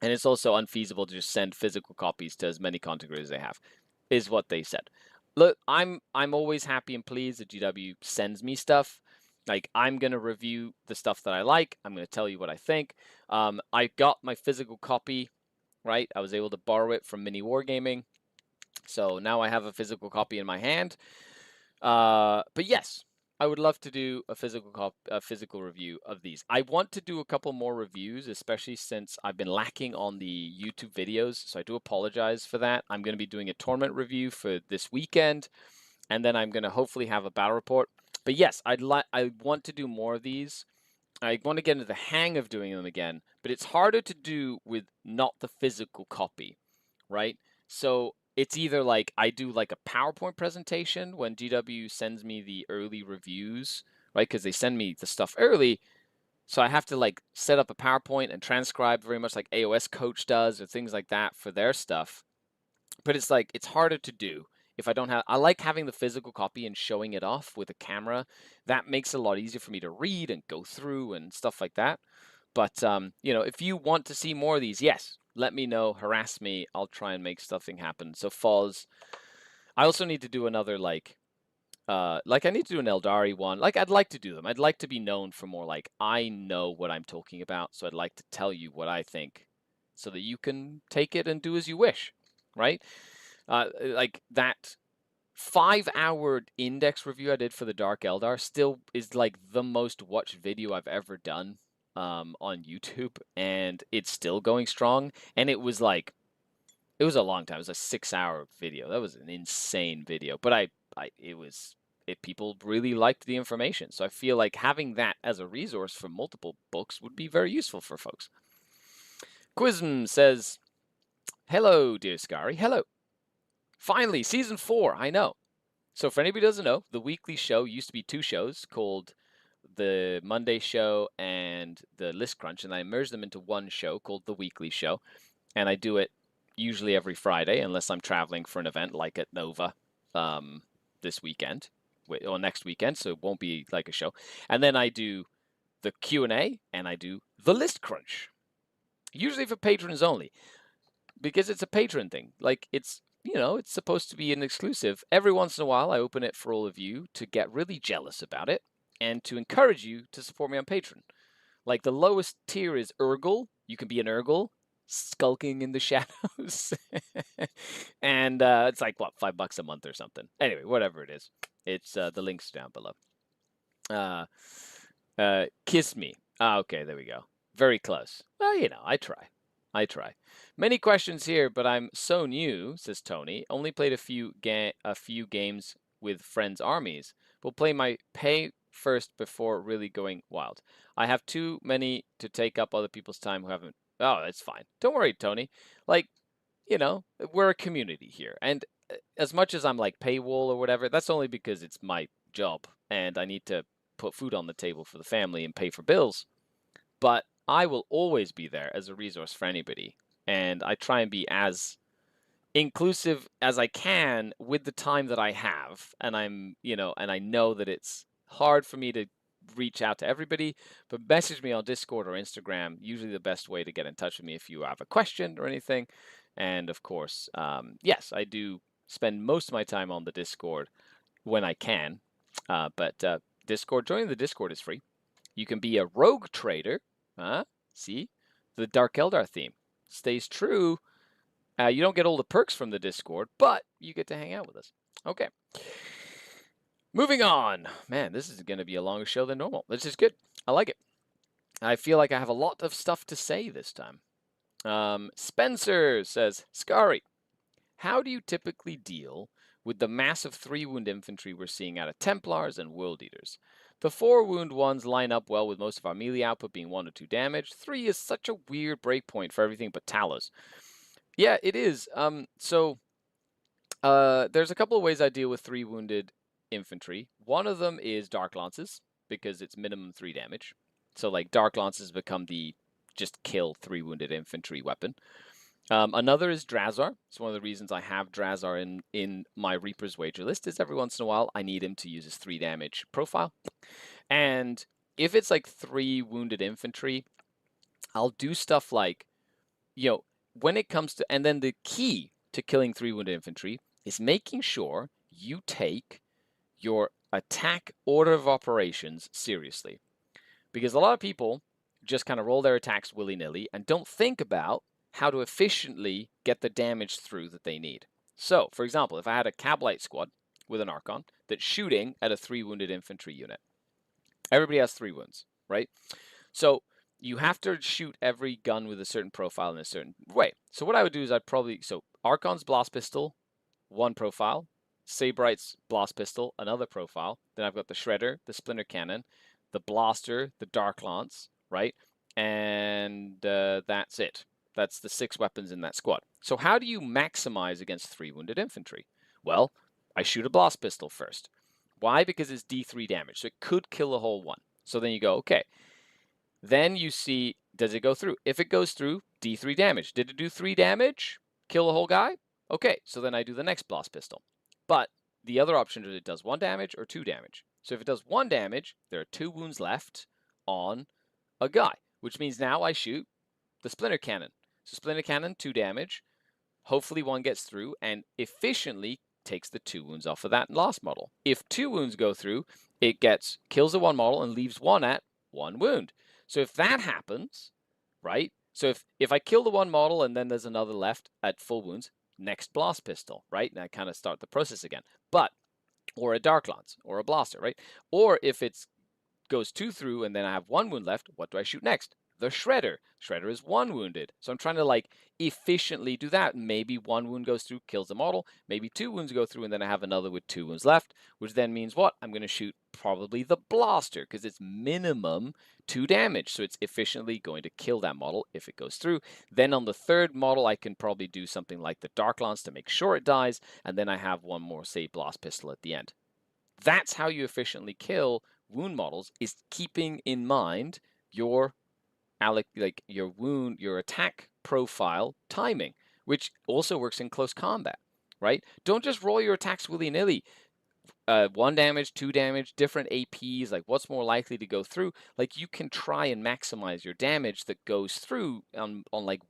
And it's also unfeasible to just send physical copies to as many content creators as they have, is what they said. Look, I'm always happy and pleased that GW sends me stuff. Like, I'm going to review the stuff that I like. I'm going to tell you what I think. I got my physical copy, right? I was able to borrow it from Mini Wargaming. So now I have a physical copy in my hand. But yes, I would love to do a physical review of these. I want to do a couple more reviews, especially since I've been lacking on the YouTube videos. So I do apologize for that. I'm going to be doing a tournament review for this weekend, and then I'm going to hopefully have a battle report. But yes, I want to do more of these. I want to get into the hang of doing them again, but it's harder to do with not the physical copy, right? So it's either like I do like a PowerPoint presentation when GW sends me the early reviews, right? Because they send me the stuff early. So I have to like set up a PowerPoint and transcribe very much like AOS Coach does or things like that for their stuff. But it's like, it's harder to do if I don't have, I like having the physical copy and showing it off with a camera. That makes it a lot easier for me to read and go through and stuff like that. But, if you want to see more of these, yes, let me know, harass me. I'll try and make something happen. So Foz, I also need to do another, I need to do an Eldari one. Like, I'd like to do them. I'd like to be known for more, like, I know what I'm talking about. So I'd like to tell you what I think so that you can take it and do as you wish, right? Like that 5-hour index review I did for the Dark Eldar still is like the most watched video I've ever done on YouTube, and it's still going strong. And it was a long time. It was a 6-hour video. That was an insane video, but people really liked the information. So I feel like having that as a resource for multiple books would be very useful for folks. Quizm says, "Hello, dear Scary. Hello. Finally, season 4. I know. So for anybody who doesn't know, the weekly show used to be 2 shows called the Monday show and the List Crunch, and I merged them into one show called the Weekly Show. And I do it usually every Friday, unless I'm traveling for an event like at Nova this weekend or next weekend, so it won't be like a show. And then I do the Q&A and I do the List Crunch, usually for patrons only, because it's a patron thing. Like, it's supposed to be an exclusive. Every once in a while, I open it for all of you to get really jealous about it and to encourage you to support me on Patreon. Like, the lowest tier is Urgle. You can be an Urgle, skulking in the shadows. And it's like, what, $5 a month or something. Anyway, whatever it is. It's the link's down below. Kiss me. Okay, there we go. Very close. Well, I try. Many questions here, but I'm so new, says Tony. Only played a few games with friends' armies. Will play my pay first before really going wild. I have too many to take up other people's time who haven't. Oh, that's fine. Don't worry, Tony. Like, we're a community here. And as much as I'm like paywall or whatever, that's only because it's my job and I need to put food on the table for the family and pay for bills. But I will always be there as a resource for anybody. And I try and be as inclusive as I can with the time that I have. And and I know that it's hard for me to reach out to everybody, but message me on Discord or Instagram, usually the best way to get in touch with me if you have a question or anything. And of course, yes, I do spend most of my time on the Discord when I can. But Discord, joining the Discord is free. You can be a rogue trader. See, the Dark Eldar theme stays true. You don't get all the perks from the Discord, but you get to hang out with us. Okay. Moving on. Man, this is going to be a longer show than normal. This is good. I like it. I feel like I have a lot of stuff to say this time. Spencer says, Scary, how do you typically deal with the massive 3-wound infantry we're seeing out of Templars and World Eaters? The 4-wound ones line up well with most of our melee output being 1 or 2 damage. 3 is such a weird breakpoint for everything but Talos. Yeah, it is. There's a couple of ways I deal with 3-wounded infantry. One of them is Dark Lances, because it's minimum 3 damage. So, like, Dark Lances become the just kill 3-wounded infantry weapon. Another is Drazar. It's one of the reasons I have Drazar in my Reaper's Wager list, is every once in a while I need him to use his 3 damage profile. And if it's like 3 wounded infantry, I'll do stuff like, when it comes to, and then the key to killing 3 wounded infantry is making sure you take your attack order of operations seriously. Because a lot of people just kind of roll their attacks willy-nilly and don't think about how to efficiently get the damage through that they need. So, for example, if I had a Cablite squad with an Archon that's shooting at a 3 wounded infantry unit, everybody has 3 wounds, right? So you have to shoot every gun with a certain profile in a certain way. So what I would do is Archon's Blast Pistol, 1 profile, Sabrite's Blast Pistol, another profile. Then I've got the Shredder, the Splinter Cannon, the Blaster, the Dark Lance, right? And that's it. That's the 6 weapons in that squad. So how do you maximize against 3 wounded infantry? Well, I shoot a Blast Pistol first. Why? Because it's D3 damage, so it could kill a whole one. So then you go, okay. Then you see, does it go through? If it goes through, D3 damage. Did it do 3 damage? Kill a whole guy? Okay, so then I do the next Blast Pistol. But the other option is it does 1 damage or 2 damage. So if it does 1 damage, there are 2 wounds left on a guy, which means now I shoot the Splinter Cannon. So Splinter Cannon, 2 damage. Hopefully 1 gets through and efficiently takes the 2 wounds off of that last model. If 2 wounds go through, it kills the 1 model and leaves 1 at 1 wound. So if that happens, right? So if I kill the 1 model and then there's another left at full wounds, next Blast Pistol, right? And I kind of start the process again. Or a Dark Lance, or a Blaster, right? Or if it goes 2 through and then I have 1 wound left, what do I shoot next? The Shredder. Shredder is 1 wounded. So I'm trying to efficiently do that. Maybe 1 wound goes through, kills the model. Maybe 2 wounds go through and then I have another with 2 wounds left, which then means what? I'm going to shoot probably the Blaster because it's minimum 2 damage. So it's efficiently going to kill that model if it goes through. Then on the 3rd model, I can probably do something like the Dark Lance to make sure it dies. And then I have 1 more, say, Blast Pistol at the end. That's how you efficiently kill wound models, is keeping in mind your your attack profile timing, which also works in close combat, right? Don't just roll your attacks willy-nilly. 1 damage, 2 damage, different APs, what's more likely to go through. You can try and maximize your damage that goes through on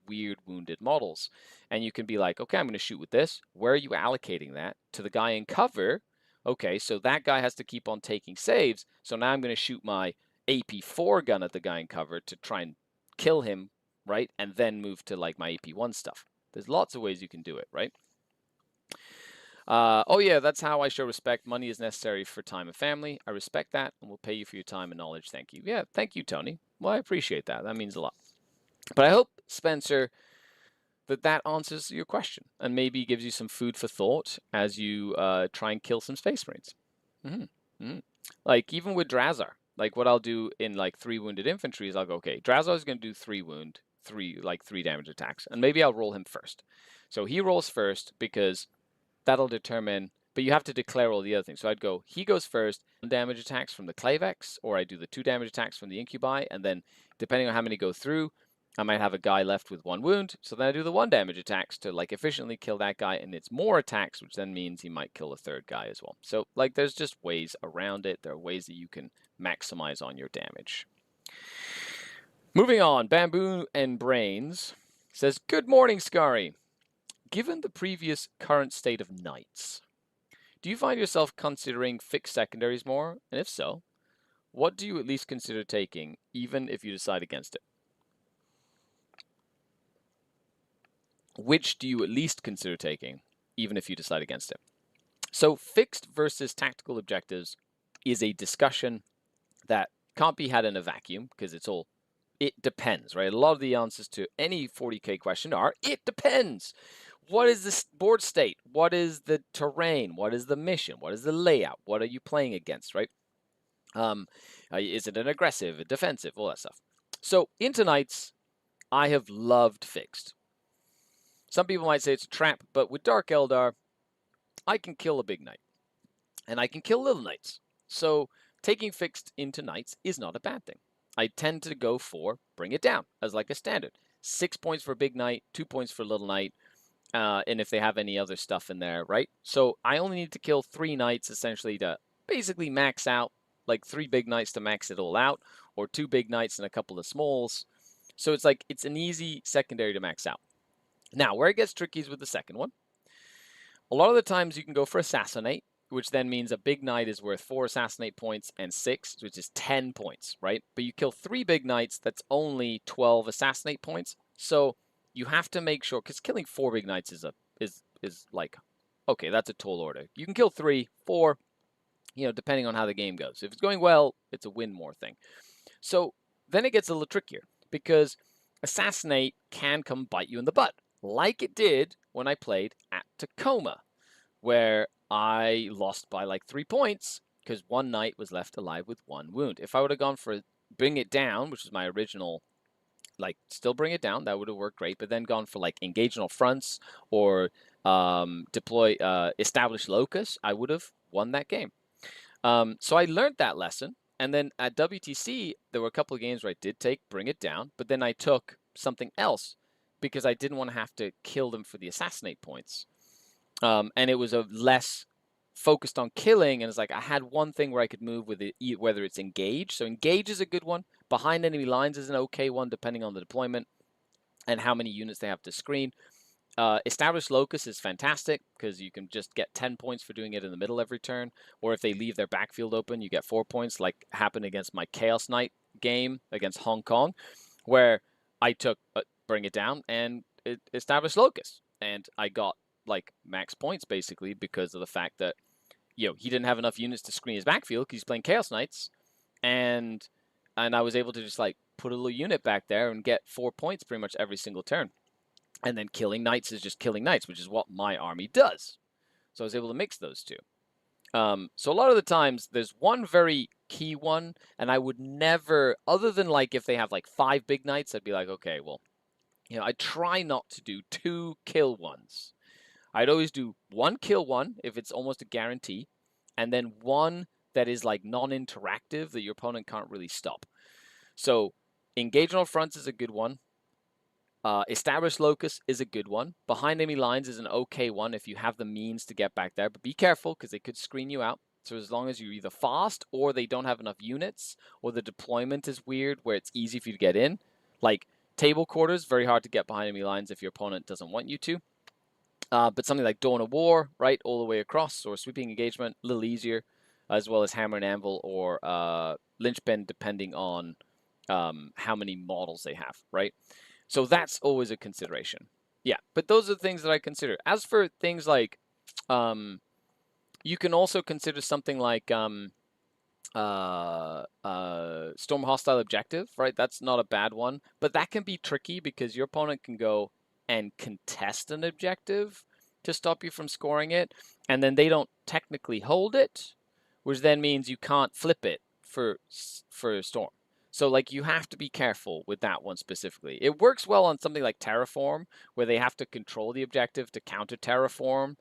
weird wounded models. And you can be like, okay, I'm going to shoot with this. Where are you allocating that? To the guy in cover. Okay, so that guy has to keep on taking saves. So now I'm going to shoot my AP4 gun at the guy in cover to try and kill him, right? And then move to my AP1 stuff. There's lots of ways you can do it, right? Oh yeah, that's how I show respect. Money is necessary for time and family. I respect that and will pay you for your time and knowledge. Thank you. Yeah, thank you, Tony. Well, I appreciate that. That means a lot. But I hope, Spencer, that answers your question and maybe gives you some food for thought as you try and kill some Space Marines. Even with Drazar, what I'll do in 3 wounded infantry is I'll go, okay, Drazar is going to do 3 wound, 3 damage attacks, and maybe I'll roll him first. So he rolls first because that'll determine but you have to declare all the other things. So I'd go, he goes first, 1 damage attacks from the Clavex, or I do the 2 damage attacks from the Incubi, and then depending on how many go through, I might have a guy left with 1 wound, so then I do the 1 damage attacks to like efficiently kill that guy, and it's more attacks, which then means he might kill a 3rd guy as well. So like there's just ways around it. There are ways that you can maximize on your damage. Moving on, Bamboo and Brains says, good morning, Scary. Given the previous current state of knights, do you find yourself considering fixed secondaries more? And if so, what do you at least consider taking, even if you decide against it? Which do you at least consider taking, even if you decide against it? So fixed versus tactical objectives is a discussion that can't be had in a vacuum, because it depends, right? A lot of the answers to any 40k question are, it depends. What is the board state? What is the terrain? What is the mission? What is the layout? What are you playing against, right? Is it an aggressive, a defensive, all that stuff. So into Knights, I have loved fixed. Some people might say it's a trap, but with Dark Eldar, I can kill a big knight, and I can kill little knights. So taking fixed into Knights is not a bad thing. I tend to go for bring it down as like a standard. 6 points for a big knight, 2 points for a little knight, and if they have any other stuff in there, right? So I only need to kill 3 knights essentially to basically max out, like 3 big knights to max it all out, or 2 big knights and a couple of smalls. So it's like, it's an easy secondary to max out. Now, where it gets tricky is with the second one. A lot of the times you can go for Assassinate, which then means a big knight is worth 4 Assassinate points and 6, which is 10 points, right? But you kill 3 big knights, that's only 12 Assassinate points. So you have to make sure, because killing 4 big knights is like, okay, that's a tall order. You can kill 3, 4, depending on how the game goes. If it's going well, it's a win more thing. So then it gets a little trickier, because Assassinate can come bite you in the butt, like it did when I played at Tacoma, where I lost by like 3 points because 1 knight was left alive with 1 wound. If I would have gone for Bring It Down, which was my original, like, still Bring It Down, that would have worked great, but then gone for like Engage on all fronts or deploy Establish Locus, I would have won that game. So I learned that lesson, and then at WTC, there were a couple of games where I did take Bring It Down, but then I took something else because I didn't want to have to kill them for the Assassinate points. And it was a less focused on killing, and it's like I had one thing where I could move with it, whether it's Engage. So Engage is a good one. Behind enemy lines is an okay one, depending on the deployment and how many units they have to screen. Establish Locus is fantastic because you can just get 10 points for doing it in the middle every turn, or if they leave their backfield open, you get 4 points, like happened against my Chaos Knight game against Hong Kong, where I took Bring It Down and Establish Locus, and I got like max points basically because of the fact that he didn't have enough units to screen his backfield because he's playing Chaos Knights, and I was able to just like put a little unit back there and get 4 points pretty much every single turn. And then killing knights is just killing knights, which is what my army does. So I was able to mix those two. So a lot of the times, there's one very key one, and I would never, other than like if they have like 5 big knights, I'd be like, okay, well, I try not to do 2 kill ones. I'd always do 1 kill one if it's almost a guarantee, and then 1 that is like non-interactive that your opponent can't really stop. So Engage on all fronts is a good one. Establish Locus is a good one. Behind enemy lines is an okay one if you have the means to get back there, but be careful because they could screen you out. So as long as you're either fast or they don't have enough units, or the deployment is weird where it's easy for you to get in. Like table quarters, very hard to get behind enemy lines if your opponent doesn't want you to. But something like Dawn of War, right, all the way across, or Sweeping Engagement, a little easier, as well as Hammer and Anvil or Linchpin, depending on how many models they have, right? So that's always a consideration. Yeah, but those are the things that I consider. As for things like, you can also consider something like Storm Hostile Objective, right? That's not a bad one, but that can be tricky because your opponent can go and contest an objective to stop you from scoring it, and then they don't technically hold it, which then means you can't flip it for Storm. So, like, you have to be careful with that one specifically. It works well on something like Terraform, where they have to control the objective to counter Terraform,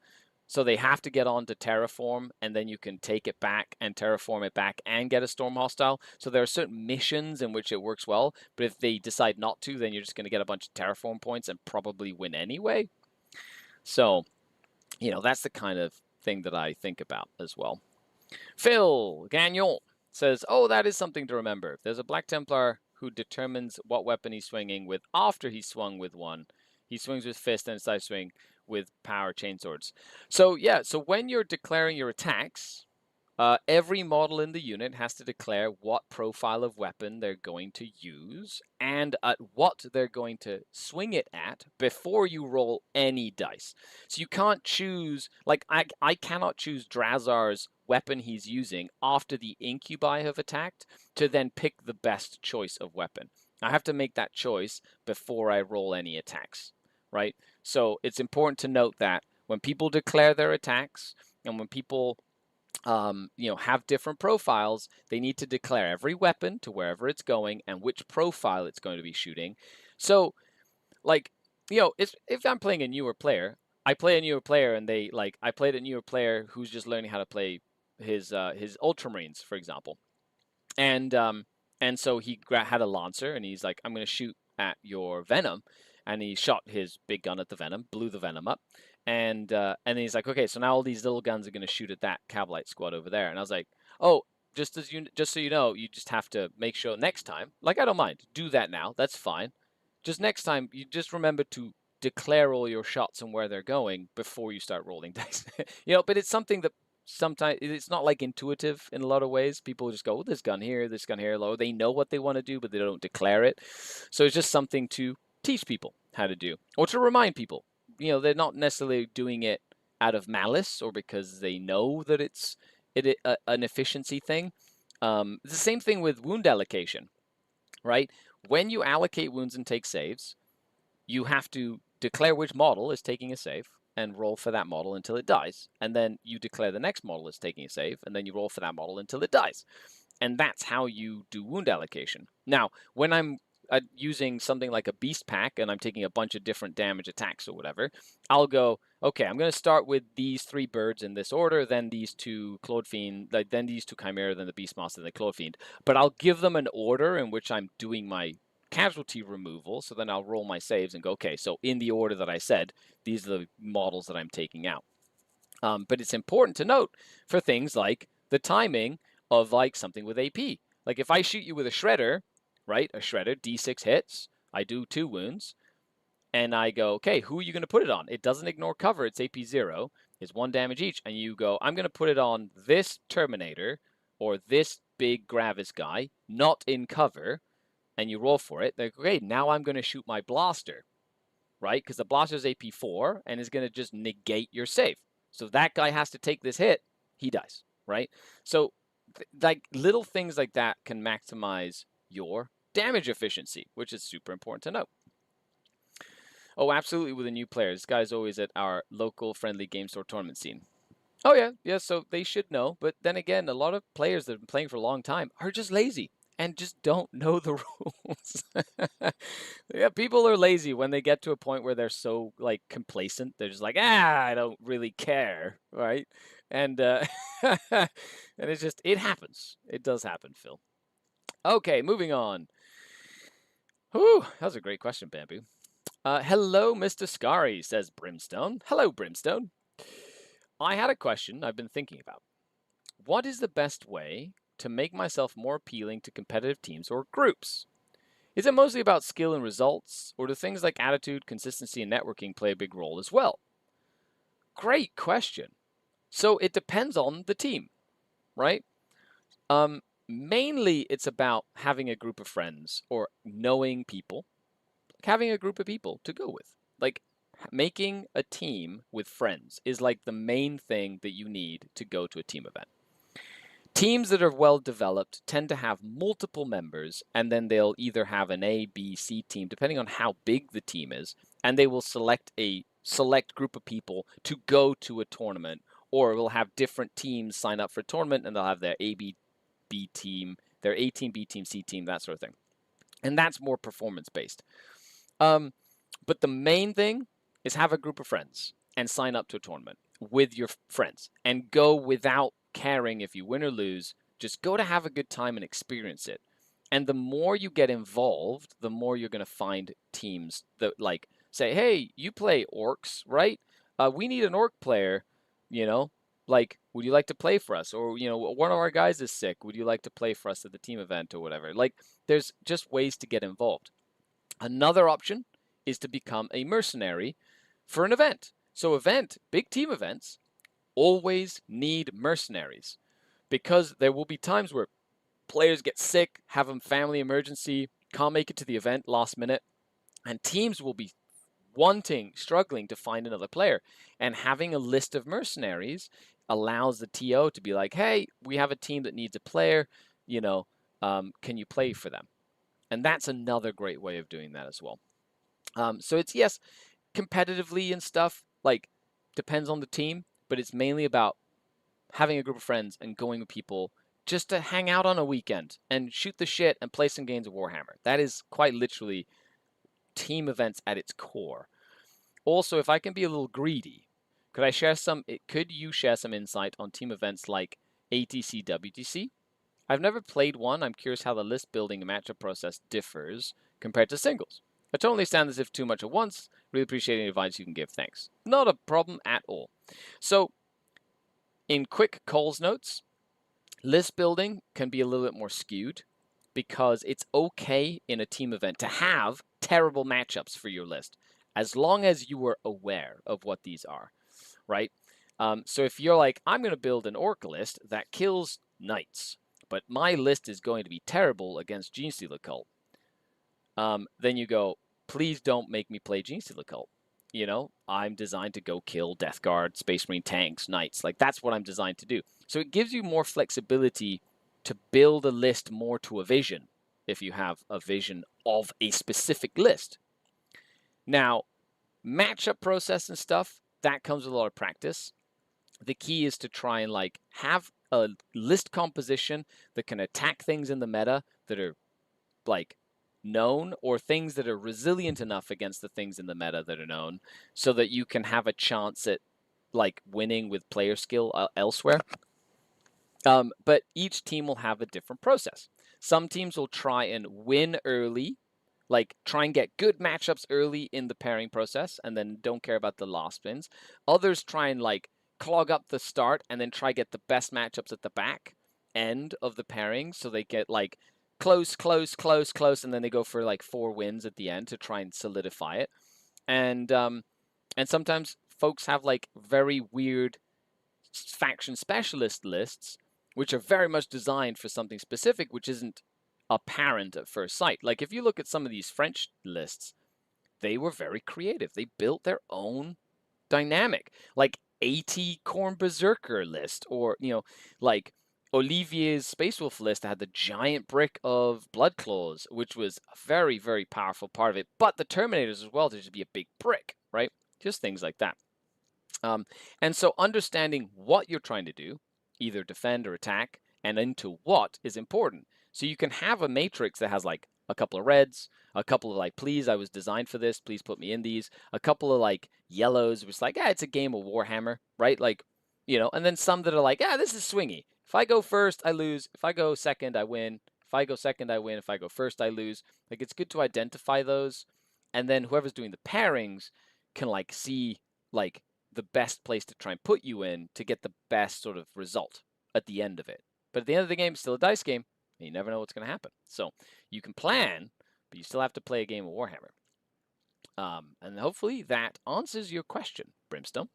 So they have to get on to terraform, and then you can take it back and terraform it back and get a storm hostile. So there are certain missions in which it works well, but if they decide not to, then you're just going to get a bunch of terraform points and probably win anyway. So, that's the kind of thing that I think about as well. Phil Gagnon says, oh, that is something to remember. There's a Black Templar who determines what weapon he's swinging with after he's swung with one. He swings with fist and decides to swing with power chainswords. So yeah, so when you're declaring your attacks, every model in the unit has to declare what profile of weapon they're going to use and at what they're going to swing it at before you roll any dice. So you can't choose, like I cannot choose Drazar's weapon he's using after the incubi have attacked to then pick the best choice of weapon. I have to make that choice before I roll any attacks, right? So it's important to note that when people declare their attacks and when people have different profiles, they need to declare every weapon to wherever it's going and which profile it's going to be shooting. So, like, if I'm playing a newer player, I play a newer player and I played a newer player who's just learning how to play his Ultramarines, for example. And so he had a Lancer and he's like, I'm going to shoot at your Venom. And he shot his big gun at the Venom, blew the Venom up. And then he's like, okay, so now all these little guns are going to shoot at that Cavalite squad over there. And I was like, oh, just so you know, you just have to make sure next time, like, I don't mind, do that now. That's fine. Just next time, you just remember to declare all your shots and where they're going before you start rolling dice. But it's something that sometimes it's not like intuitive in a lot of ways. People just go, oh, this gun here, low. They know what they want to do, but they don't declare it. So it's just something to teach people how to do, or to remind people. They're not necessarily doing it out of malice or because they know that it's an efficiency thing. It's the same thing with wound allocation, right? When you allocate wounds and take saves, you have to declare which model is taking a save and roll for that model until it dies. And then you declare the next model is taking a save, and then you roll for that model until it dies. And that's how you do wound allocation. Now, when I'm using something like a beast pack and I'm taking a bunch of different damage attacks or whatever, I'll go, okay, I'm going to start with these 3 birds in this order, then these 2 Claude Fiend, then these 2 Chimera, then the Beastmaster, then the Claude Fiend. But I'll give them an order in which I'm doing my casualty removal, so then I'll roll my saves and go, okay, so in the order that I said, these are the models that I'm taking out. But it's important to note for things like the timing of like something with AP. Like if I shoot you with a Shredder, right, a Shredder, D6 hits, I do 2 wounds, and I go, okay, who are you going to put it on? It doesn't ignore cover, it's AP 0, it's 1 damage each, and you go, I'm going to put it on this Terminator or this big Gravis guy, not in cover, and you roll for it. They're okay, now I'm going to shoot my blaster, right? Because the blaster's AP 4 and is going to just negate your save. So that guy has to take this hit, he dies, right? So like little things like that can maximize your damage efficiency, which is super important to note. Oh, absolutely, with a new player. This guy's always at our local friendly game store tournament scene. Oh yeah, so they should know. But then again, a lot of players that have been playing for a long time are just lazy and just don't know the rules. Yeah, people are lazy when they get to a point where they're so like complacent. They're just like, I don't really care, right? And and it happens. It does happen, Phil. Okay, moving on. Whew, that was a great question, Bamboo. Hello, Mr. Scary, says Brimstone. Hello, Brimstone. I had a question I've been thinking about. What is the best way to make myself more appealing to competitive teams or groups? Is it mostly about skill and results, or do things like attitude, consistency, and networking play a big role as well? Great question. So it depends on the team, right? Mainly it's about having a group of friends or knowing people, like having a group of people to go with. Like making a team with friends is like the main thing that you need to go to a team event. Teams that are well developed tend to have multiple members, and then they'll either have an A, B, C team, depending on how big the team is, and they will select a select group of people to go to a tournament, or we'll have different teams sign up for a tournament, and they'll have their A, B team, their A team, B team, C team, that sort of thing. And that's more performance-based. But the main thing is have a group of friends and sign up to a tournament. with your friends and go without caring if you win or lose. Just go to have a good time and experience it. And the more you get involved, the more you're going to find teams that like say, hey, you play orcs, right? We need an orc player, you know, like, would you like to play for us? Or, one of our guys is sick. Would you like to play for us at the team event or whatever? Like, there's just ways to get involved. Another option is to become a mercenary for an event. So big team events always need mercenaries because there will be times where players get sick, have a family emergency, can't make it to the event last minute, and teams will be struggling to find another player. And having a list of mercenaries allows the TO to be like, hey, we have a team that needs a player, can you play for them? And that's another great way of doing that as well. So it's, yes, competitively and stuff, like, depends on the team, but it's mainly about having a group of friends and going with people just to hang out on a weekend and shoot the shit and play some games of Warhammer. That is quite literally team events at its core. Also, if I can be a little greedy, could you share some insight on team events like ATC, WTC? I've never played one. I'm curious how the list building and matchup process differs compared to singles. I totally stand as if too much at once. Really appreciate any advice you can give. Thanks. Not a problem at all. So, in quick Cole's notes, list building can be a little bit more skewed because it's okay in a team event to have terrible matchups for your list, as long as you were aware of what these are, right? So if you're like, I'm going to build an orc list that kills knights, but my list is going to be terrible against Genestealer Cult, then you go, please don't make me play Genestealer Cult. I'm designed to go kill Death Guard, Space Marine tanks, knights. Like, that's what I'm designed to do. So it gives you more flexibility to build a list more to a vision if you have a vision of a specific list. Now, matchup process and stuff, that comes with a lot of practice. The key is to try and have a list composition that can attack things in the meta that are known, or things that are resilient enough against the things in the meta that are known, so that you can have a chance at winning with player skill elsewhere. But each team will have a different process. Some teams will try and win early, try and get good matchups early in the pairing process, and then don't care about the last wins. Others try and clog up the start and then try get the best matchups at the back end of the pairing, so they get close, and then they go for 4 wins at the end to try and solidify it. And sometimes folks have very weird faction specialist lists, which are very much designed for something specific, which isn't apparent at first sight. If you look at some of these French lists, they were very creative. They built their own dynamic, 80 Khorne Berserker list, or Olivier's Space Wolf list had the giant brick of Blood Claws, which was a very, very powerful part of it. But the Terminators as well, to just be a big brick, right? Just things like that. And so understanding what you're trying to do, either defend or attack, and into what is important. So you can have a matrix that has a couple of reds, a couple of please, I was designed for this, please put me in these, a couple of yellows, which it's a game of Warhammer, right? And then some that are this is swingy. If I go first, I lose. If I go second, I win. If I go second, I win. If I go first, I lose. It's good to identify those. And then whoever's doing the pairings can see the best place to try and put you in to get the best sort of result at the end of it. But at the end of the game, it's still a dice game, and you never know what's going to happen. So you can plan, but you still have to play a game of Warhammer. And hopefully that answers your question, Brimstone.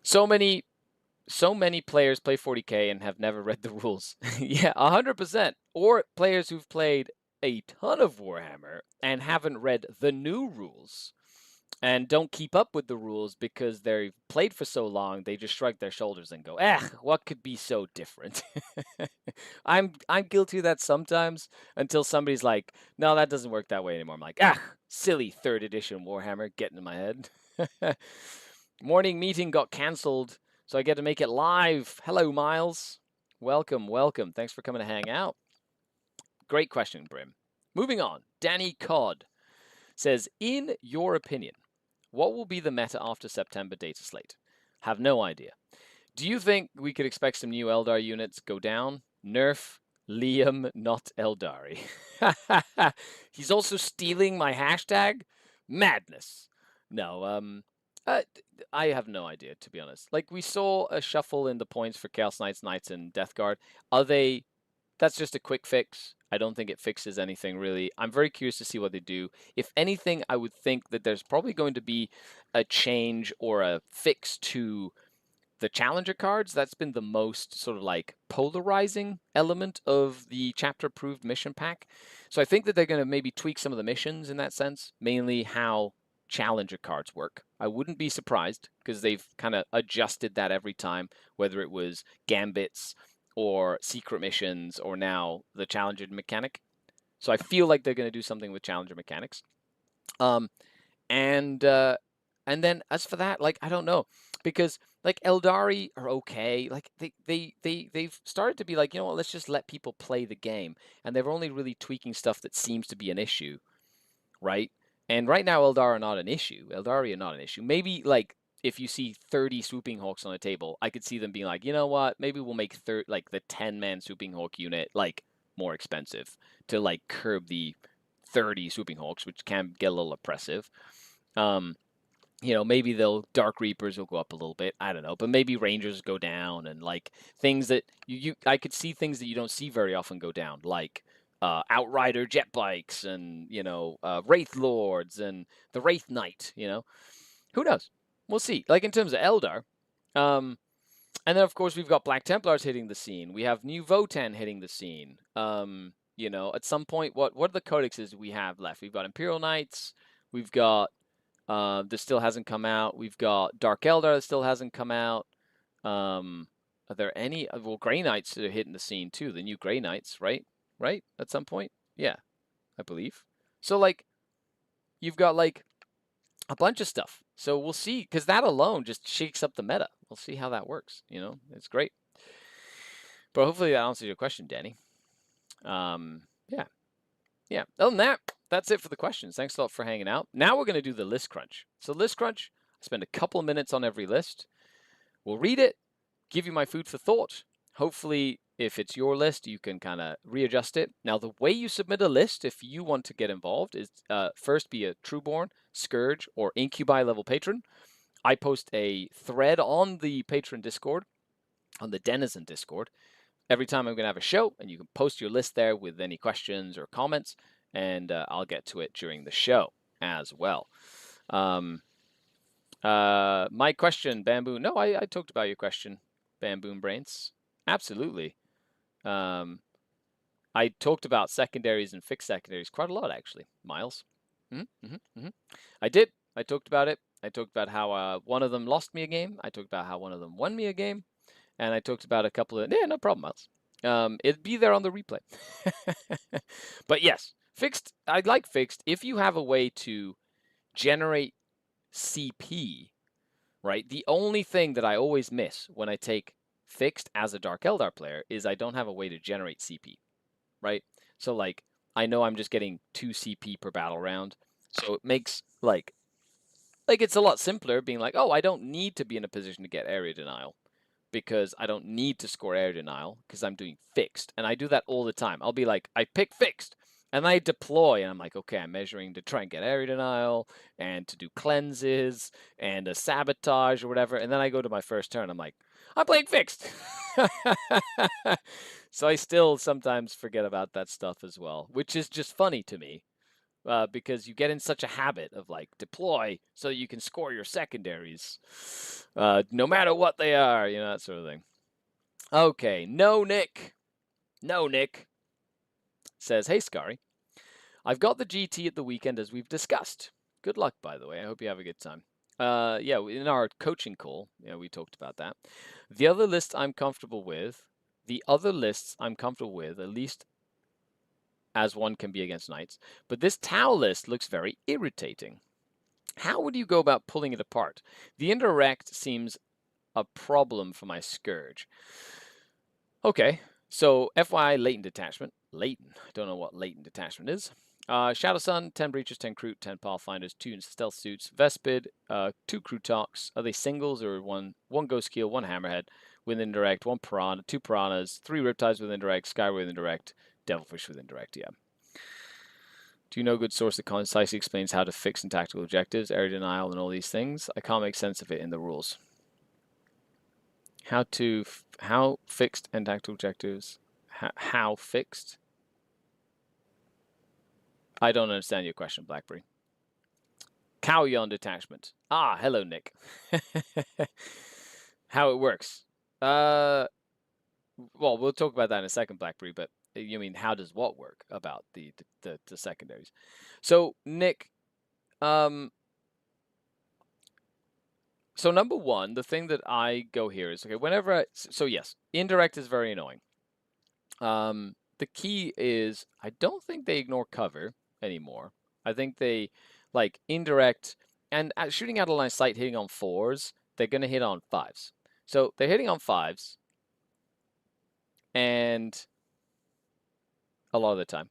So many players play 40k and have never read the rules. Yeah, 100%. Or players who've played a ton of Warhammer and haven't read the new rules and don't keep up with the rules because they've played for so long, they just shrug their shoulders and go, what could be so different? I'm guilty of that sometimes, until somebody's like, no, that doesn't work that way anymore. I'm like, silly 3rd edition Warhammer getting in my head. Morning meeting got cancelled, so I get to make it live. Hello, Miles. Welcome. Thanks for coming to hang out. Great question, Brim. Moving on. Danny Codd says, in your opinion, what will be the meta after September data slate? Have no idea. Do you think we could expect some new Eldar units go down? Nerf Liam, not Eldari. He's also stealing my hashtag? Madness. No, I have no idea, to be honest. Like, we saw a shuffle in the points for Chaos Knights, Knights, and Death Guard. Are they... That's just a quick fix. I don't think it fixes anything, really. I'm very curious to see what they do. If anything, I would think that there's probably going to be a change or a fix to the challenger cards. That's been the most sort of like polarizing element of the chapter approved mission pack. So I think that they're going to maybe tweak some of the missions in that sense, mainly how challenger cards work. I wouldn't be surprised because they've kind of adjusted that every time, whether it was gambits or secret missions or now the challenger mechanic. So I feel like they're going to do something with challenger mechanics. And then as for that, like, I don't know, because like Eldari are okay. Like they've started to be like, you know what, let's just let people play the game, and they're only really tweaking stuff that seems to be an issue, right? And right now Eldar are not an issue. Eldari are not an issue. Maybe like if you see 30 swooping hawks on a table, I could see them being like, you know what, maybe we'll make like the 10-man swooping hawk unit like more expensive to like curb the 30 swooping hawks, which can get a little oppressive. You know, maybe they'll Dark Reapers will go up a little bit. I don't know, but maybe Rangers go down, and like things that I could see things that you don't see very often go down, like Outrider jet bikes, and you know, Wraith Lords and the Wraith Knight. You know, who knows? We'll see. Like in terms of Eldar, and then of course we've got Black Templars hitting the scene. We have new Votan hitting the scene. You know, at some point, what are the codexes we have left? We've got Imperial Knights. We've got that still hasn't come out. We've got Dark Eldar that still hasn't come out. Are there any? Well, Grey Knights are hitting the scene too. The new Grey Knights, right? Right? At some point, yeah, I believe. So like, you've got like a bunch of stuff. So we'll see, because that alone just shakes up the meta. We'll see how that works. You know, it's great. But hopefully that answers your question, Danny. Yeah. Yeah. Other than that, that's it for the questions. Thanks a lot for hanging out. Now we're going to do the list crunch. So list crunch, I spend a couple of minutes on every list. We'll read it, give you my food for thought. Hopefully, if it's your list, you can kind of readjust it. Now, the way you submit a list, if you want to get involved, is first be a Trueborn, Scourge, or Incubi level patron. I post a thread on the patron Discord, on the Denizen Discord, every time I'm going to have a show, and you can post your list there with any questions or comments, and I'll get to it during the show as well. My question, Bamboo. No, I talked about your question, Bamboo Brains. Absolutely. I talked about secondaries and fixed secondaries quite a lot, actually, Miles. I did. I talked about it. I talked about how one of them lost me a game. I talked about how one of them won me a game. And I talked about a couple of... Yeah, no problem, Miles. It'd be there on the replay. But yes, fixed. I'd like fixed. If you have a way to generate CP, right? The only thing that I always miss when I take fixed as a Dark Eldar player is I don't have a way to generate CP, right? So like, I know I'm just getting 2 CP per battle round. So it makes like it's a lot simpler being like, oh, I don't need to be in a position to get area denial, because I don't need to score air denial because I'm doing fixed. And I do that all the time. I'll be like, I pick fixed and I deploy, and I'm like, okay, I'm measuring to try and get area denial and to do cleanses and a sabotage or whatever. And then I go to my first turn. I'm like, I'm playing fixed. So I still sometimes forget about that stuff as well, which is just funny to me. Because you get in such a habit of like deploy so you can score your secondaries, no matter what they are, you know, that sort of thing. Okay, No Nick says, hey Scary, I've got the GT at the weekend as we've discussed. Good luck, by the way. I hope you have a good time. Yeah, in our coaching call, we talked about that. The other lists I'm comfortable with, at least as one can be against knights, but this Tau list looks very irritating. How would you go about pulling it apart? The indirect seems a problem for my Scourge. Okay, so FYI latent detachment. Latent, I don't know what latent detachment is. Shadow Sun, 10 Breachers, 10 Crew, 10 Pathfinders, 2 Stealth Suits, Vespid, 2 Crew Talks. Are they singles or one Ghost Keel, 1 Hammerhead with Indirect, 1 Piranha, 2 Piranhas, 3 Riptides with Indirect, Sky with Indirect, Devilfish with Indirect, yeah. Do you know a good source that concisely explains how to fix and tactical objectives, area denial, and all these things? I can't make sense of it in the rules. How fixed and tactical objectives? How fixed? I don't understand your question, Blackberry. Cow yawn detachment. Ah, hello, Nick. How it works. Well, we'll talk about that in a second, Blackberry, but you mean how does what work about the secondaries? So, Nick, so number one, the thing that I go here is, okay, whenever so yes, indirect is very annoying. The key is I don't think they ignore cover anymore. I think they like indirect and shooting out of line of sight, hitting on 4s, they're going to hit on 5s. So they're hitting on 5s, and a lot of the time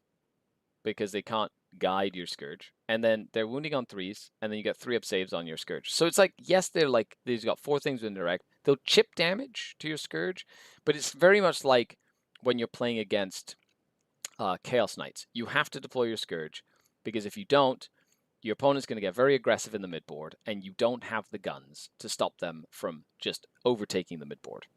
because they can't guide your Scourge, and then they're wounding on 3s, and then you get 3-up saves on your Scourge. So it's like, yes, they're like, they've got 4 things with indirect. They'll chip damage to your Scourge, but it's very much like when you're playing against Chaos Knights. You have to deploy your Scourge, because if you don't, your opponent's going to get very aggressive in the midboard, and you don't have the guns to stop them from just overtaking the midboard.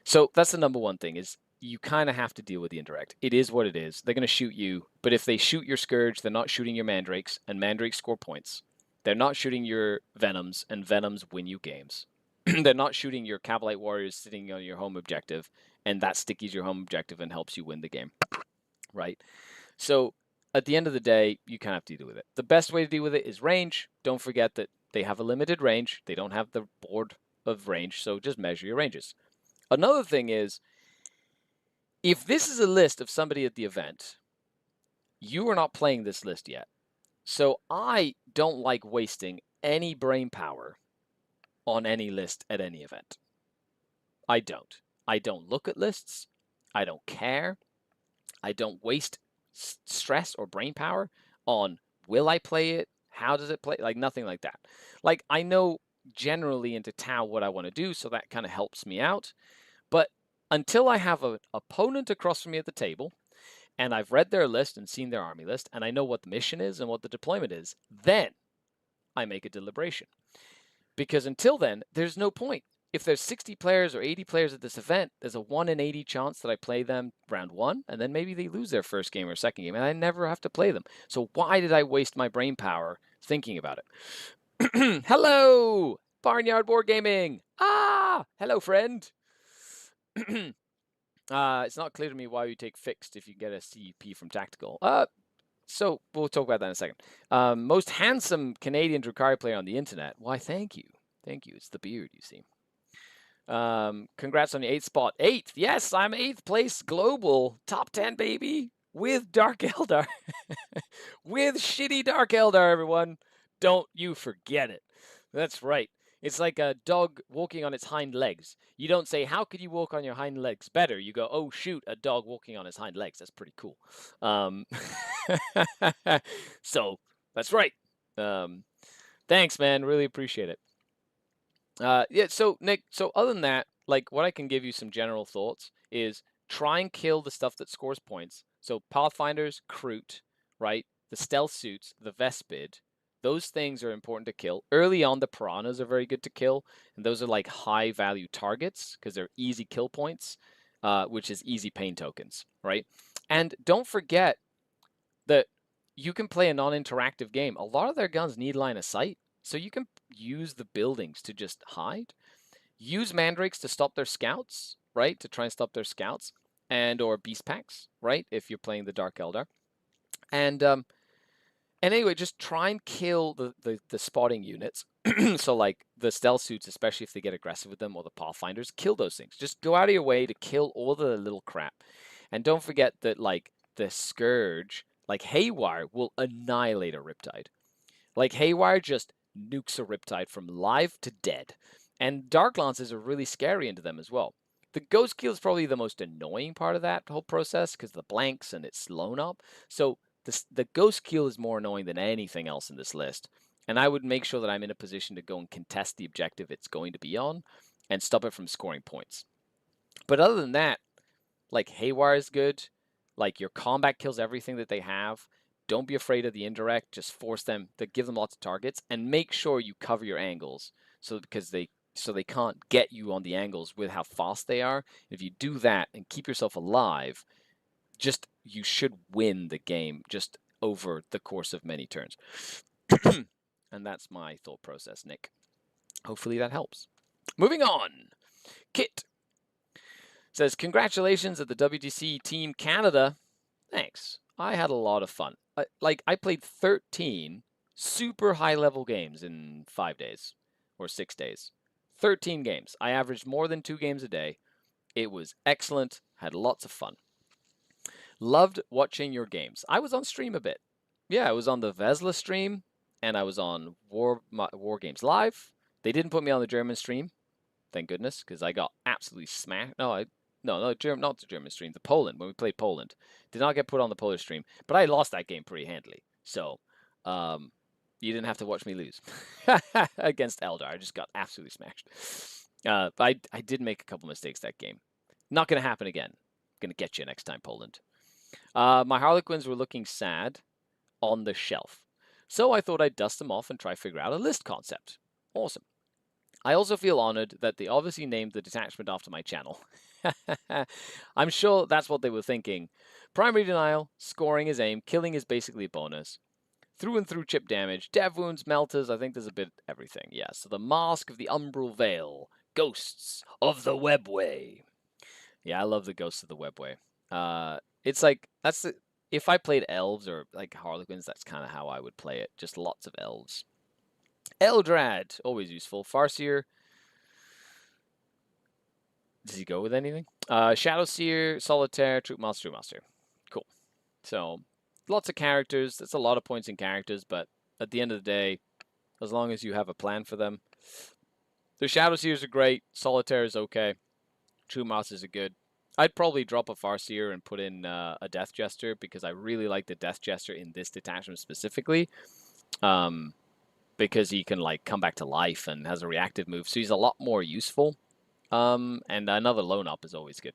So that's the number one thing, is you kind of have to deal with the indirect. It is what it is. They're going to shoot you, but if they shoot your Scourge, they're not shooting your Mandrakes, and Mandrakes score points. They're not shooting your Venoms, and Venoms win you games. They're not shooting your Cavalite Warriors sitting on your home objective, and that stickies your home objective and helps you win the game, right? So at the end of the day, you kind of have to deal with it. The best way to deal with it is range. Don't forget that they have a limited range. They don't have the board of range, so just measure your ranges. Another thing is, if this is a list of somebody at the event, you are not playing this list yet. So I don't like wasting any brain power on any list at any event. I don't. I don't look at lists. I don't care. I don't waste stress or brain power on will I play it? How does it play? Like nothing like that. Like I know generally into Tau what I want to do, so that kind of helps me out. But until I have an opponent across from me at the table, and I've read their list and seen their army list, and I know what the mission is and what the deployment is, then I make a deliberation. Because until then, there's no point. If there's 60 players or 80 players at this event, there's a 1 in 80 chance that I play them round 1, and then maybe they lose their first game or second game, and I never have to play them. So why did I waste my brain power thinking about it? Hello, Barnyard Wargaming. Hello, friend. It's not clear to me why you take fixed if you get a CEP from tactical. So we'll talk about that in a second. Most handsome Canadian Drukhari player on the internet. Why, thank you. Thank you. It's the beard, you see. Congrats on your 8th spot. 8th. Yes, I'm 8th place global. Top 10, baby. With Dark Eldar. With shitty Dark Eldar, everyone. Don't you forget it. That's right. It's like a dog walking on its hind legs. You don't say, how could you walk on your hind legs better? You go, oh, shoot, a dog walking on his hind legs. That's pretty cool. So, that's right. Thanks, man. Really appreciate it. Yeah, so, Nick, so other than that, like, what I can give you some general thoughts is try and kill the stuff that scores points. So, Pathfinders, Kroot, right? The Stealth Suits, the Vespid, those things are important to kill. Early on, the Piranhas are very good to kill, and those are like high-value targets because they're easy kill points, which is easy pain tokens, right? And don't forget that you can play a non-interactive game. A lot of their guns need line of sight, so you can use the buildings to just hide. Use Mandrakes to stop their scouts, right? To try and stop their scouts, and or Beast Packs, right? If you're playing the Dark Eldar. And anyway, just try and kill the spotting units. So like the Stealth Suits, especially if they get aggressive with them, or the Pathfinders, kill those things. Just go out of your way to kill all the little crap. And don't forget that like the Scourge, like Haywire, will annihilate a Riptide. Like Haywire just nukes a Riptide from live to dead. And Dark Lances are really scary into them as well. The Ghost Keel is probably the most annoying part of that whole process because the blanks and it's slown up. So the ghost kill is more annoying than anything else in this list. And I would make sure that I'm in a position to go and contest the objective it's going to be on and stop it from scoring points. But other than that, like Haywire is good. Like your combat kills everything that they have. Don't be afraid of the indirect. Just force them to give them lots of targets and make sure you cover your angles so they can't get you on the angles with how fast they are. If you do that and keep yourself alive, just you should win the game just over the course of many turns. And that's my thought process, Nick. Hopefully that helps. Moving on. Kit says, congratulations at the WTC Team Canada. Thanks. I had a lot of fun. I played 13 super high-level games in 5 days or 6 days. 13 games. I averaged more than 2 games a day. It was excellent. Had lots of fun. Loved watching your games. I was on stream a bit. Yeah, I was on the Vesla stream, and I was on War Games Live. They didn't put me on the German stream, thank goodness, because I got absolutely smashed. No, not the German stream, the Poland, when we played Poland. Did not get put on the Polish stream, but I lost that game pretty handily. So, you didn't have to watch me lose against Eldar. I just got absolutely smashed. But I did make a couple mistakes that game. Not going to happen again. Going to get you next time, Poland. My Harlequins were looking sad on the shelf. So I thought I'd dust them off and try to figure out a list concept. Awesome. I also feel honored that they obviously named the detachment after my channel. I'm sure that's what they were thinking. Primary denial, scoring is aim, killing is basically a bonus. Through and through chip damage, dev wounds, melters, I think there's a bit of everything. Yeah, so the Mask of the Umbral Veil, Ghosts of the Webway. Yeah, I love the Ghosts of the Webway. It's like, if I played elves or like Harlequins, that's kind of how I would play it. Just lots of elves. Eldrad, always useful. Farseer. Does he go with anything? Shadowseer, Solitaire, Troop Master. Cool. So, lots of characters. That's a lot of points in characters, but at the end of the day, as long as you have a plan for them. The Shadowseers are great. Solitaire is okay. Troop Masters are good. I'd probably drop a Farseer and put in a Death Jester because I really like the Death Jester in this detachment specifically. Because he can like come back to life and has a reactive move, so he's a lot more useful. And another lone up is always good.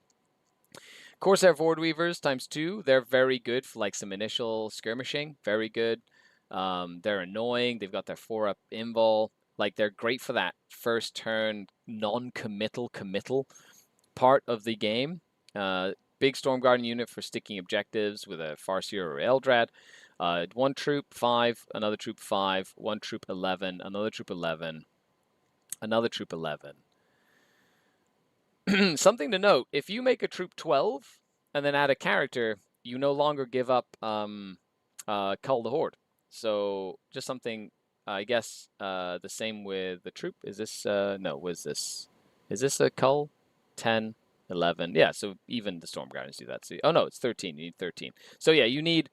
Corsair Voidweavers ×2. They're very good for like some initial skirmishing. Very good. They're annoying. They've got their 4-up invul. Like they're great for that first turn non-committal part of the game. Big Storm Guardian unit for sticking objectives with a Farseer or Eldrad. 1 troop 5, another troop 5, 1 troop 11, another troop 11, another troop 11. Something to note, if you make a troop 12 and then add a character, you no longer give up Cull the Horde. So just something, I guess, the same with the troop. Is this, no, was this, is this a Cull? 10, 11, yeah, so even the Storm Guardians do that. So, oh no, it's 13, you need 13. So yeah, you need,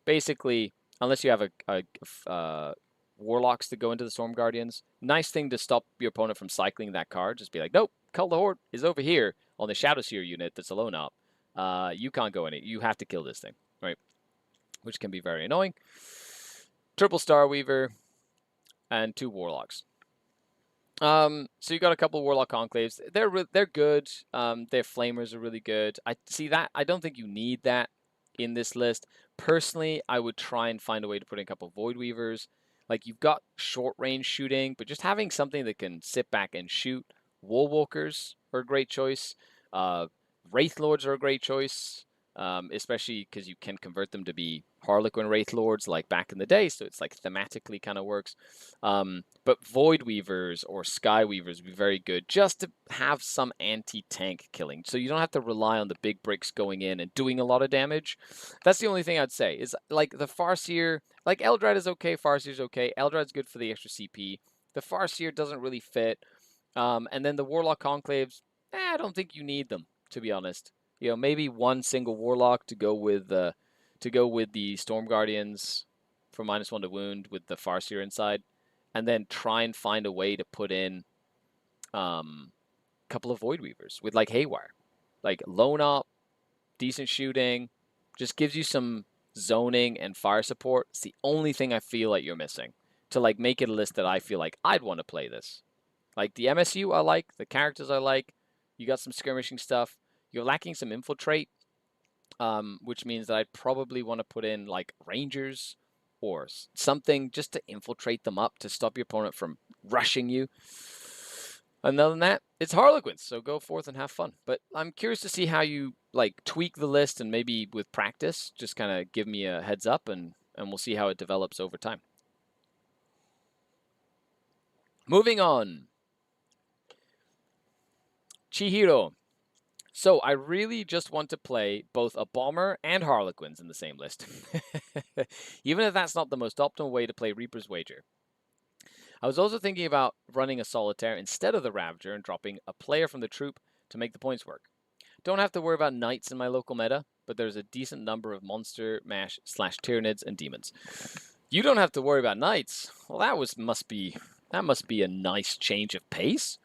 basically, unless you have a Warlocks to go into the Storm Guardians, nice thing to stop your opponent from cycling that card. Just be like, nope, Cull the Horde is over here on the Shadowseer unit that's alone up. You can't go in it. You have to kill this thing, right? Which can be very annoying. Triple Star Weaver and 2 Warlocks. So you got a couple of Warlock Conclaves. They're good. Their Flamers are really good. I see that. I don't think you need that in this list. Personally, I would try and find a way to put in a couple of Void Weavers. Like, you've got short range shooting, but just having something that can sit back and shoot. Woolwalkers are a great choice. Wraith Lords are a great choice, especially because you can convert them to be Harlequin Wraith Lords like back in the day, so it's like thematically kind of works. But Void Weavers or Sky Weavers would be very good just to have some anti-tank killing, so you don't have to rely on the big bricks going in and doing a lot of damage. That's the only thing I'd say, is like the Farseer, like Eldrad is okay, Farseer's okay, Eldrad's good for the extra CP. The Farseer doesn't really fit. And then the Warlock Conclaves, I don't think you need them, to be honest. You know, maybe one single Warlock to go with the Storm Guardians for -1 to wound with the Farseer inside, and then try and find a way to put in a couple of Void Weavers with like Haywire, like lone up, decent shooting, just gives you some zoning and fire support. It's the only thing I feel like you're missing to like make it a list that I feel like I'd want to play this. Like the MSU I like, the characters I like, you got some skirmishing stuff. You're lacking some infiltrate, which means that I'd probably want to put in like Rangers or something just to infiltrate them up to stop your opponent from rushing you. And other than that, it's Harlequins, so go forth and have fun. But I'm curious to see how you like tweak the list and maybe with practice, just kind of give me a heads up and we'll see how it develops over time. Moving on. Chihiro. So I really just want to play both a Bomber and Harlequins in the same list. Even if that's not the most optimal way to play Reaper's Wager. I was also thinking about running a Solitaire instead of the Ravager and dropping a player from the troop to make the points work. Don't have to worry about Knights in my local meta, but there's a decent number of Monster, Mash, / Tyranids, and Demons. You don't have to worry about Knights? Well, that must be a nice change of pace.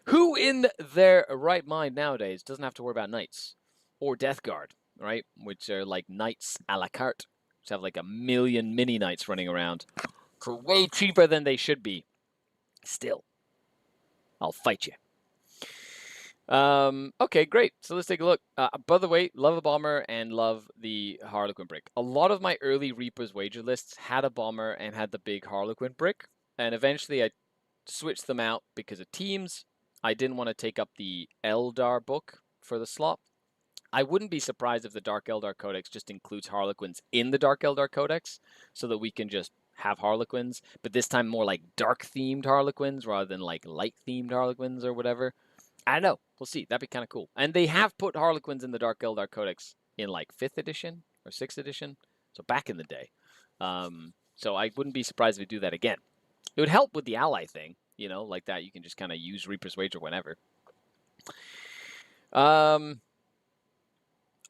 Who in their right mind nowadays doesn't have to worry about Knights? Or Death Guard, right? Which are like Knights a la carte, which have like a million mini Knights running around. For way cheaper than they should be. Still, I'll fight you. Okay, great. So let's take a look. By the way, love a Bomber and love the Harlequin brick. A lot of my early Reaper's Wager lists had a Bomber and had the big Harlequin brick. And eventually I switched them out because of teams. I didn't want to take up the Eldar book for the slot. I wouldn't be surprised if the Dark Eldar Codex just includes Harlequins in the Dark Eldar Codex so that we can just have Harlequins, but this time more like dark-themed Harlequins rather than like light-themed Harlequins or whatever. I don't know. We'll see. That'd be kind of cool. And they have put Harlequins in the Dark Eldar Codex in like 5th edition or 6th edition, so back in the day. So I wouldn't be surprised if we do that again. It would help with the ally thing, you know, like that. You can just kind of use Reaper's Wager whenever.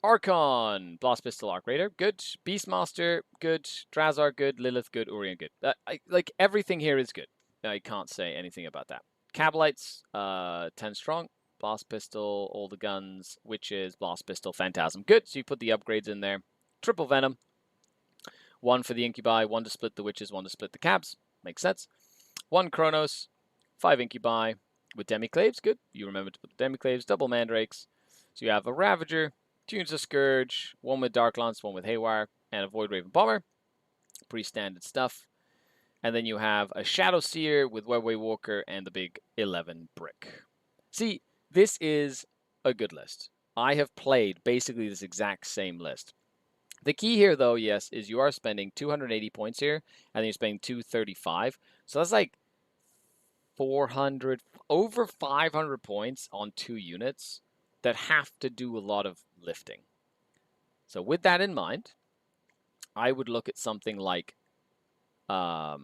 Archon, Blast Pistol, Arc Raider, good. Beastmaster, good. Drazar, good. Lilith, good. Urian, good. Like everything here is good. I can't say anything about that. Cabalites, 10 strong. Blast Pistol, all the guns. Witches, Blast Pistol, Phantasm, good. So you put the upgrades in there. Triple Venom. 1 for the Incubi, 1 to split the Witches, 1 to split the Cabs. Makes sense. 1 Chronos, 5 Incubi with Demiclaves, good. You remember to put the Demiclaves, double Mandrakes. So you have a Ravager, 2 units of Scourge, 1 with Dark Lance, 1 with Haywire, and a Void Raven Bomber. Pretty standard stuff. And then you have a Shadow Seer with Webway Walker and the big 11 brick. See, this is a good list. I have played basically this exact same list. The key here, though, yes, is you are spending 280 points here, and then you're spending 235. So that's like 400, over 500 points on 2 units that have to do a lot of lifting. So with that in mind, I would look at something like the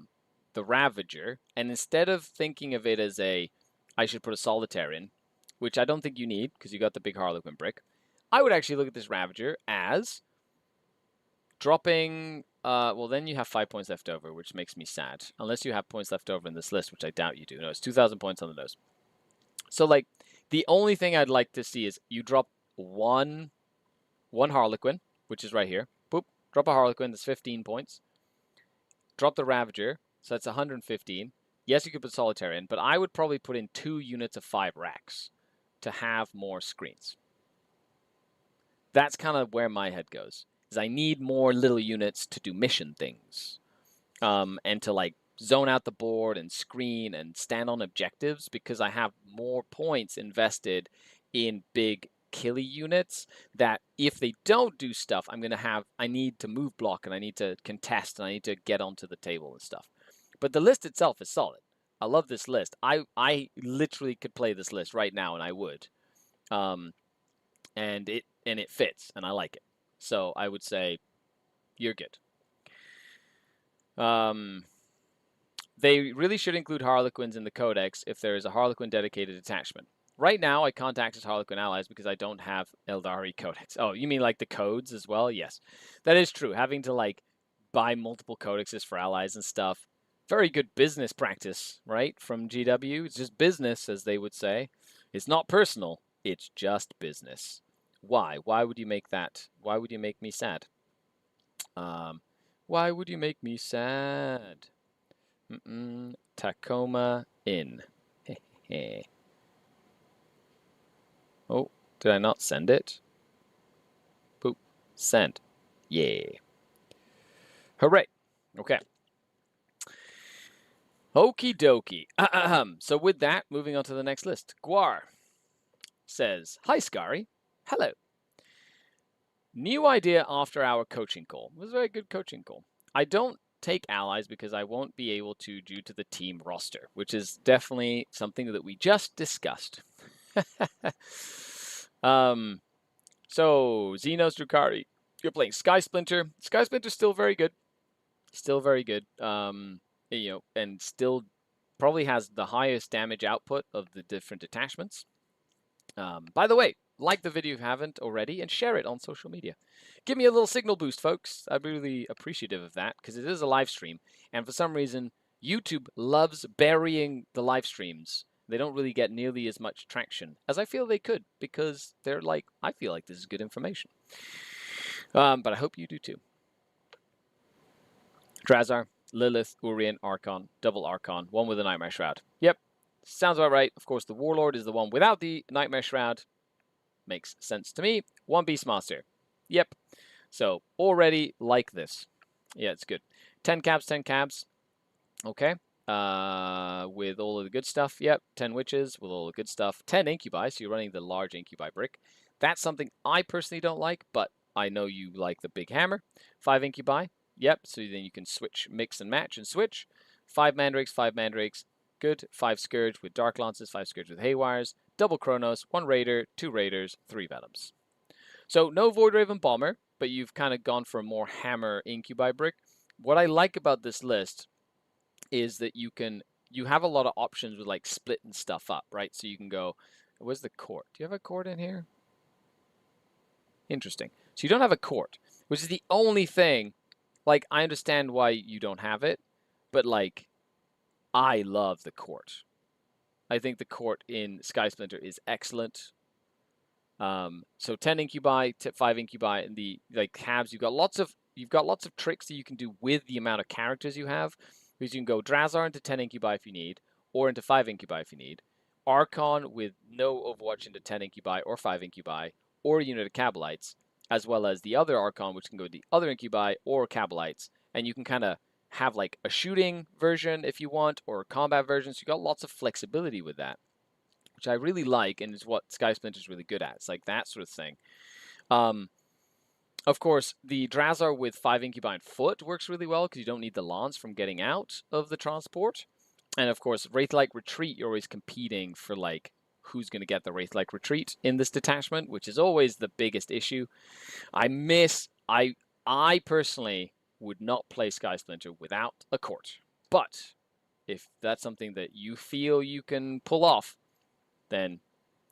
Ravager, and instead of thinking of it as I should put a Solitaire in, which I don't think you need because you got the big Harlequin brick, I would actually look at this Ravager as dropping, well then you have 5 points left over, which makes me sad. Unless you have points left over in this list, which I doubt you do. No, it's 2,000 points on the nose. So like, the only thing I'd like to see is you drop one Harlequin, which is right here. Boop, drop a Harlequin, that's 15 points. Drop the Ravager, so that's 115. Yes, you could put Solitaire in, but I would probably put in 2 units of 5 racks to have more screens. That's kind of where my head goes. Is I need more little units to do mission things, and to like zone out the board and screen and stand on objectives, because I have more points invested in big killy units that if they don't do stuff, I need to move block and I need to contest and I need to get onto the table and stuff. But the list itself is solid. I love this list. I literally could play this list right now and I would. And it fits and I like it. So I would say you're good. They really should include Harlequins in the Codex if there is a Harlequin dedicated attachment. Right now, I can't access Harlequin allies because I don't have Eldari Codex. Oh, you mean like the codes as well? Yes, that is true. Having to like buy multiple codexes for allies and stuff. Very good business practice, right? From GW. It's just business, as they would say. It's not personal. It's just business. Why? Why would you make that? Why would you make me sad? Why would you make me sad? Tacoma Inn. Oh, did I not send it? Boop. Send. Yeah. Hooray. Okay. Okie dokie. So with that, moving on to the next list. Guar says, Hi, Skari. Hello. New idea after our coaching call. It was a very good coaching call. I don't take allies because I won't be able to due to the team roster, which is definitely something that we just discussed. So Xenos Drukari, you're playing Sky Splinter. Sky Splinter's still very good. Still very good. You know, and still probably has the highest damage output of the different detachments. By the way, like the video if you haven't already and share it on social media. Give me a little signal boost, folks. I'd be really appreciative of that because it is a live stream. And for some reason, YouTube loves burying the live streams. They don't really get nearly as much traction as I feel they could because they're like, I feel like this is good information. But I hope you do too. Drazar, Lilith, Urien, Archon, double Archon, one with a Nightmare Shroud. Yep, sounds about right. Of course, the Warlord is the one without the Nightmare Shroud. Makes sense to me. One Beastmaster. Yep. So, already like this. Yeah, it's good. 10 cabs, 10 cabs. Okay. With all of the good stuff. Yep. 10 witches with all the good stuff. 10 incubi, so you're running the large incubi brick. That's something I personally don't like, but I know you like the big hammer. 5 incubi. Yep. So then you can switch, mix and match and switch. 5 mandrakes, 5 mandrakes. Good. 5 scourge with dark lances, 5 scourge with haywires. Double Chronos, 1 Raider, 2 Raiders, 3 Venoms. So no Void Raven Bomber, but you've kind of gone for a more hammer incubi brick. What I like about this list is that you have a lot of options with like splitting stuff up, right? So you can go, where's the court? Do you have a court in here? Interesting. So you don't have a court, which is the only thing, like I understand why you don't have it, but like I love the court. I think the court in Sky Splinter is excellent. So 10 incubi, 5 incubi, and the like cabs. You've got lots of tricks that you can do with the amount of characters you have. Because you can go Drazar into 10 incubi if you need, or into 5 incubi if you need. Archon with no Overwatch into 10 incubi or 5 incubi, or a unit of Cabalites, as well as the other Archon, which can go to the other incubi or Cabalites, and you can kind of have like a shooting version if you want, or a combat version. So you got lots of flexibility with that, which I really like, and is what Sky Splinter is really good at. It's like that sort of thing. Of course, the Drazar with 5 incubi and foot works really well because you don't need the lance from getting out of the transport. And of course, Wraith-like Retreat, you're always competing for like who's going to get the Wraith-like Retreat in this detachment, which is always the biggest issue. I personally would not play Sky Splinter without a court. But if that's something that you feel you can pull off, then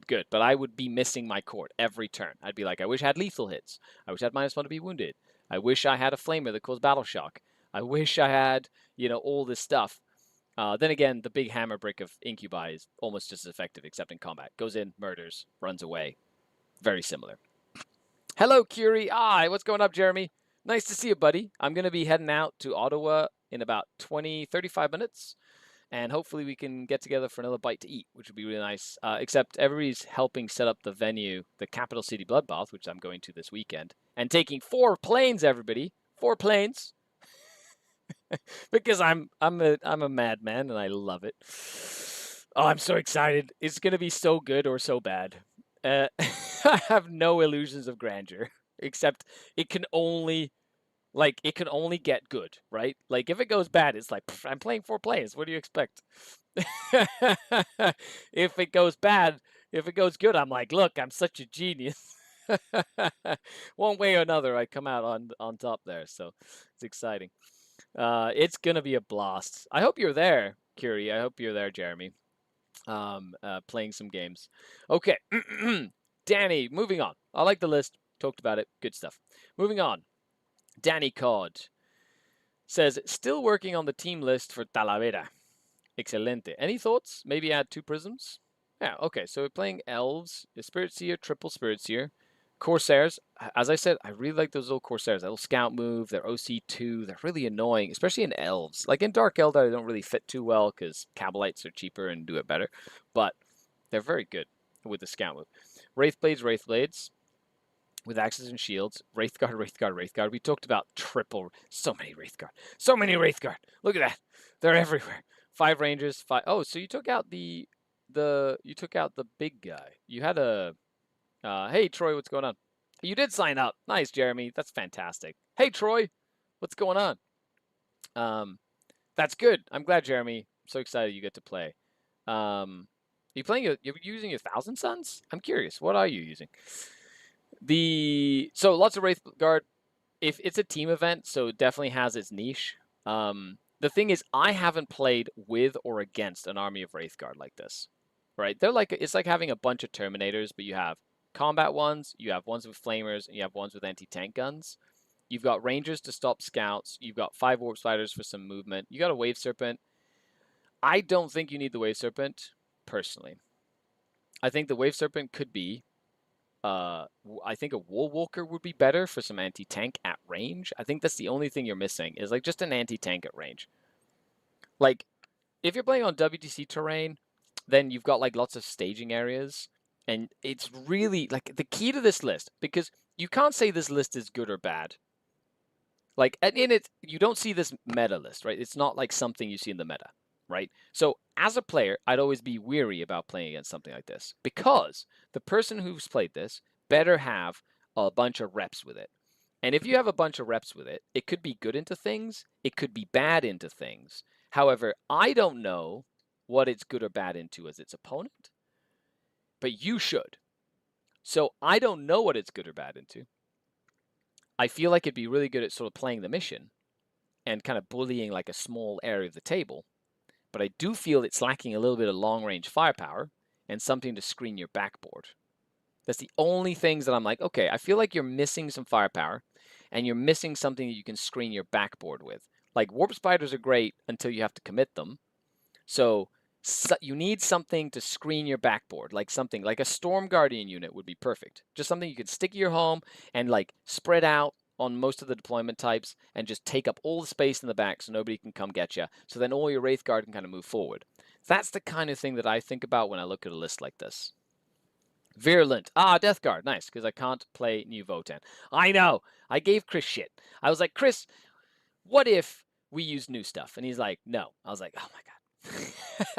good. But I would be missing my court every turn. I'd be like, I wish I had lethal hits. I wish I had -1 to be wounded. I wish I had a flamer that caused battle shock. I wish I had, all this stuff. Then again, the big hammer brick of incubi is almost just as effective, except in combat. Goes in, murders, runs away. Very similar. Hello, Curie. What's going up, Jeremy? Nice to see you, buddy. I'm going to be heading out to Ottawa in about 35 minutes. And hopefully we can get together for another bite to eat, which would be really nice. Except everybody's helping set up the venue, the Capital City Bloodbath, which I'm going to this weekend, and taking 4 planes, everybody, 4 planes, because I'm a madman and I love it. Oh, I'm so excited! It's gonna be so good or so bad. I have no illusions of grandeur, except it can only get good, right? Like, if it goes bad, it's like, I'm playing 4 planes. What do you expect? If it goes bad, if it goes good, I'm like, look, I'm such a genius. One way or another, I come out on top there. So it's exciting. It's going to be a blast. I hope you're there, Curie. I hope you're there, Jeremy. Playing some games. Okay. Danny, moving on. I like the list. Talked about it. Good stuff. Moving on. Danny Cod says, still working on the team list for Talavera. Excelente. Any thoughts? Maybe add 2 prisms? Yeah, okay. So we're playing elves, a Spirit Seer, triple Spirit Seer, Corsairs, as I said, I really like those little Corsairs. That little scout move, they're OC2, they're really annoying, especially in elves. Like in Dark Eldar, they don't really fit too well because Kabalites are cheaper and do it better, but they're very good with the scout move. Wraithblades, with axes and shields. Wraithguard. We talked about so many Wraithguard. Look at that. They're everywhere. 5 rangers, 5. Oh, so you took out the big guy. You had a hey, Troy, what's going on? You did sign up. Nice, Jeremy. That's fantastic. Hey, Troy, what's going on? That's good. I'm glad, Jeremy. I'm so excited you get to play. Are you playing? You're using your Thousand Suns? I'm curious. What are you using? So lots of Wraithguard. If it's a team event, so it definitely has its niche. The thing is, I haven't played with or against an army of Wraithguard like this. Right? It's like having a bunch of Terminators, but you have combat ones, you have ones with flamers, and you have ones with anti-tank guns. You've got rangers to stop scouts. You've got 5 warp spiders for some movement. You got a wave serpent. I don't think you need the wave serpent, personally. I think the wave serpent could be. I think a Wool Walker would be better for some anti-tank at range. I think that's the only thing you're missing is like just an anti-tank at range. Like, if you're playing on WTC terrain, then you've got like lots of staging areas. And it's really like the key to this list, because you can't say this list is good or bad. Like, and in it, you don't see this meta list, right? It's not like something you see in the meta, right? So as a player, I'd always be weary about playing against something like this, because the person who's played this better have a bunch of reps with it. And if you have a bunch of reps with it, it could be good into things, it could be bad into things. However, I don't know what it's good or bad into as its opponent, but you should. So I don't know what it's good or bad into. I feel like it'd be really good at sort of playing the mission and kind of bullying like a small area of the table. But I do feel it's lacking a little bit of long-range firepower and something to screen your backboard. That's the only things that I'm like, okay, I feel like you're missing some firepower and you're missing something that you can screen your backboard with. Like, warp spiders are great until you have to commit them. So you need something to screen your backboard, like something like a Storm Guardian unit would be perfect. Just something you could stick in your home and like spread out on most of the deployment types and just take up all the space in the back so nobody can come get you. So then all your Wraithguard can kind of move forward. That's the kind of thing that I think about when I look at a list like this. Virulent. Death Guard. Nice, because I can't play New Votann. I know. I gave Chris shit. I was like, Chris, what if we use new stuff? And he's like, no. I was like, oh my God.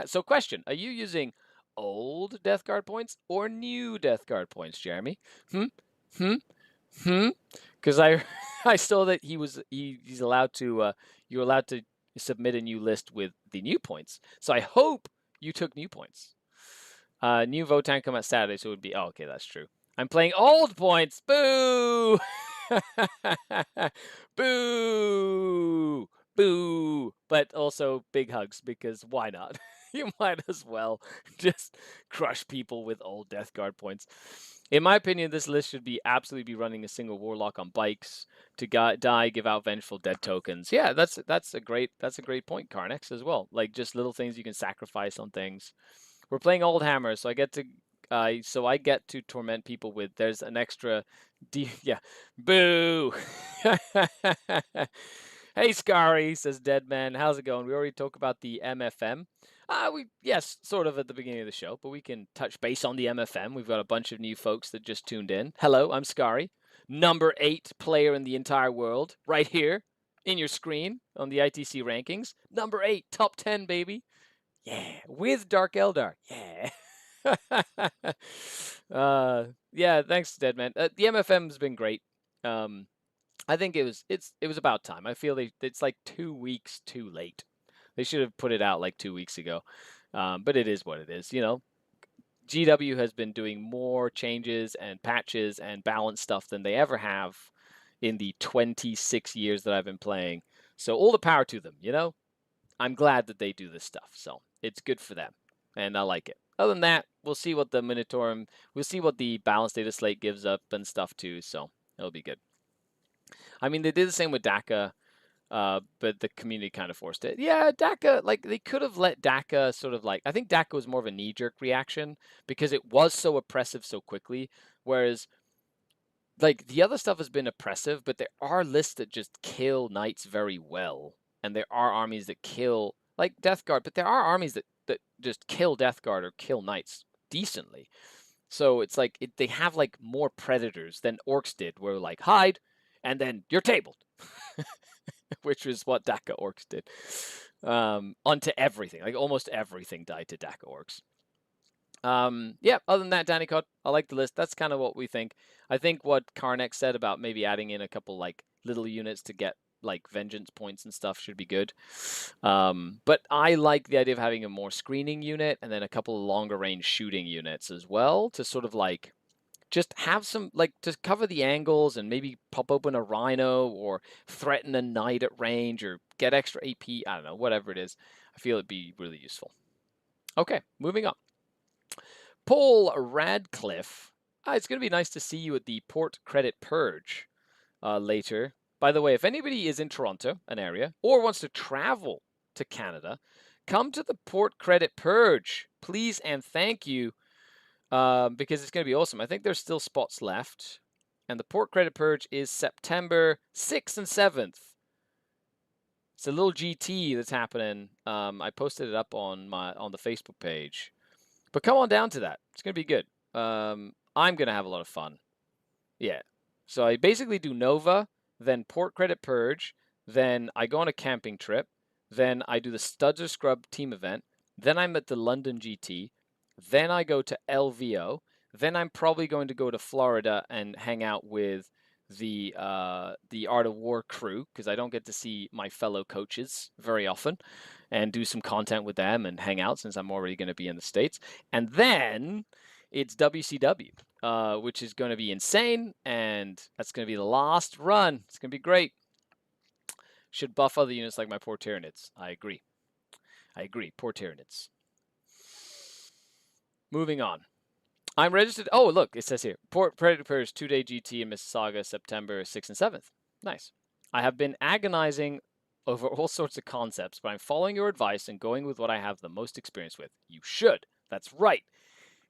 So question, are you using old Death Guard points or new Death Guard points, Jeremy? Because I saw that he's allowed to you're allowed to submit a new list with the new points. So I hope you took new points. New Votann come out Saturday, so it would be okay, that's true. I'm playing old points. Boo! Boo! Boo! But also big hugs, because why not? You might as well just crush people with old Death Guard points. In my opinion, this list should be absolutely be running a single Warlock on bikes to die, give out Vengeful Dead tokens. Yeah, that's a great point, Carnex, as well. Like just little things you can sacrifice on things. We're playing Old Hammer, so I get to torment people with. There's an extra, yeah, boo. Hey, Scary, says Deadman. How's it going? We already talked about the MFM. Yes, sort of at the beginning of the show, but we can touch base on the MFM. We've got a bunch of new folks that just tuned in. Hello, I'm Scary, number 8 player in the entire world, right here in your screen on the ITC rankings. Number 8, top 10, baby. Yeah, with Dark Eldar. Yeah. Yeah, thanks, Deadman. The MFM's been great. I think it was about time. I feel it's like 2 weeks too late. They should have put it out like 2 weeks ago. But it is what it is, you know. GW has been doing more changes and patches and balance stuff than they ever have in the 26 years that I've been playing. So all the power to them, you know. I'm glad that they do this stuff. So it's good for them, and I like it. Other than that, we'll see what the Minotaurum, we'll see what the balance data slate gives up and stuff too. So it'll be good. I mean, they did the same with DACA, but the community kind of forced it. Yeah, DACA, like they could have let DACA sort of like, I think DACA was more of a knee-jerk reaction because it was so oppressive so quickly, whereas like the other stuff has been oppressive, but there are lists that just kill knights very well, and there are armies that kill like Death Guard, but there are armies that just kill Death Guard or kill knights decently. So it's like they have like more predators than orcs did, where like hide, and then you're tabled, which was what Daka orcs did. Onto everything, like almost everything died to Daka orcs. Yeah, other than that, Danny Cod, I like the list. That's kind of what we think. I think what Karnak said about maybe adding in a couple like little units to get like vengeance points and stuff should be good. But I like the idea of having a more screening unit and then a couple of longer range shooting units as well to sort of like just have some like to cover the angles and maybe pop open a rhino or threaten a knight at range or get extra AP. I don't know, whatever it is. I feel it'd be really useful. Okay, moving on. Paul Radcliffe. It's going to be nice to see you at the Port Credit Purge later. By the way, if anybody is in Toronto, an area, or wants to travel to Canada, come to the Port Credit Purge, please and thank you, because it's going to be awesome. I think there's still spots left, and the Port Credit Purge is September 6th and 7th. It's a little GT that's happening. I posted it up on the Facebook page. But come on down to that. It's going to be good. I'm going to have a lot of fun. Yeah. So I basically do Nova, then Port Credit Purge, then I go on a camping trip, then I do the Studs or Scrub team event, then I'm at the London GT, then I go to LVO, then I'm probably going to go to Florida and hang out with the Art of War crew because I don't get to see my fellow coaches very often and do some content with them and hang out since I'm already going to be in the States. And then it's WCW, which is going to be insane, and that's going to be the last run. It's going to be great. Should buff other units like my poor Tyranids. I agree. Poor Tyranids. Moving on. I'm registered. Oh, look, it says here. Port Predators 2-day GT in Mississauga, September 6th and 7th. Nice. I have been agonizing over all sorts of concepts, but I'm following your advice and going with what I have the most experience with. You should. That's right.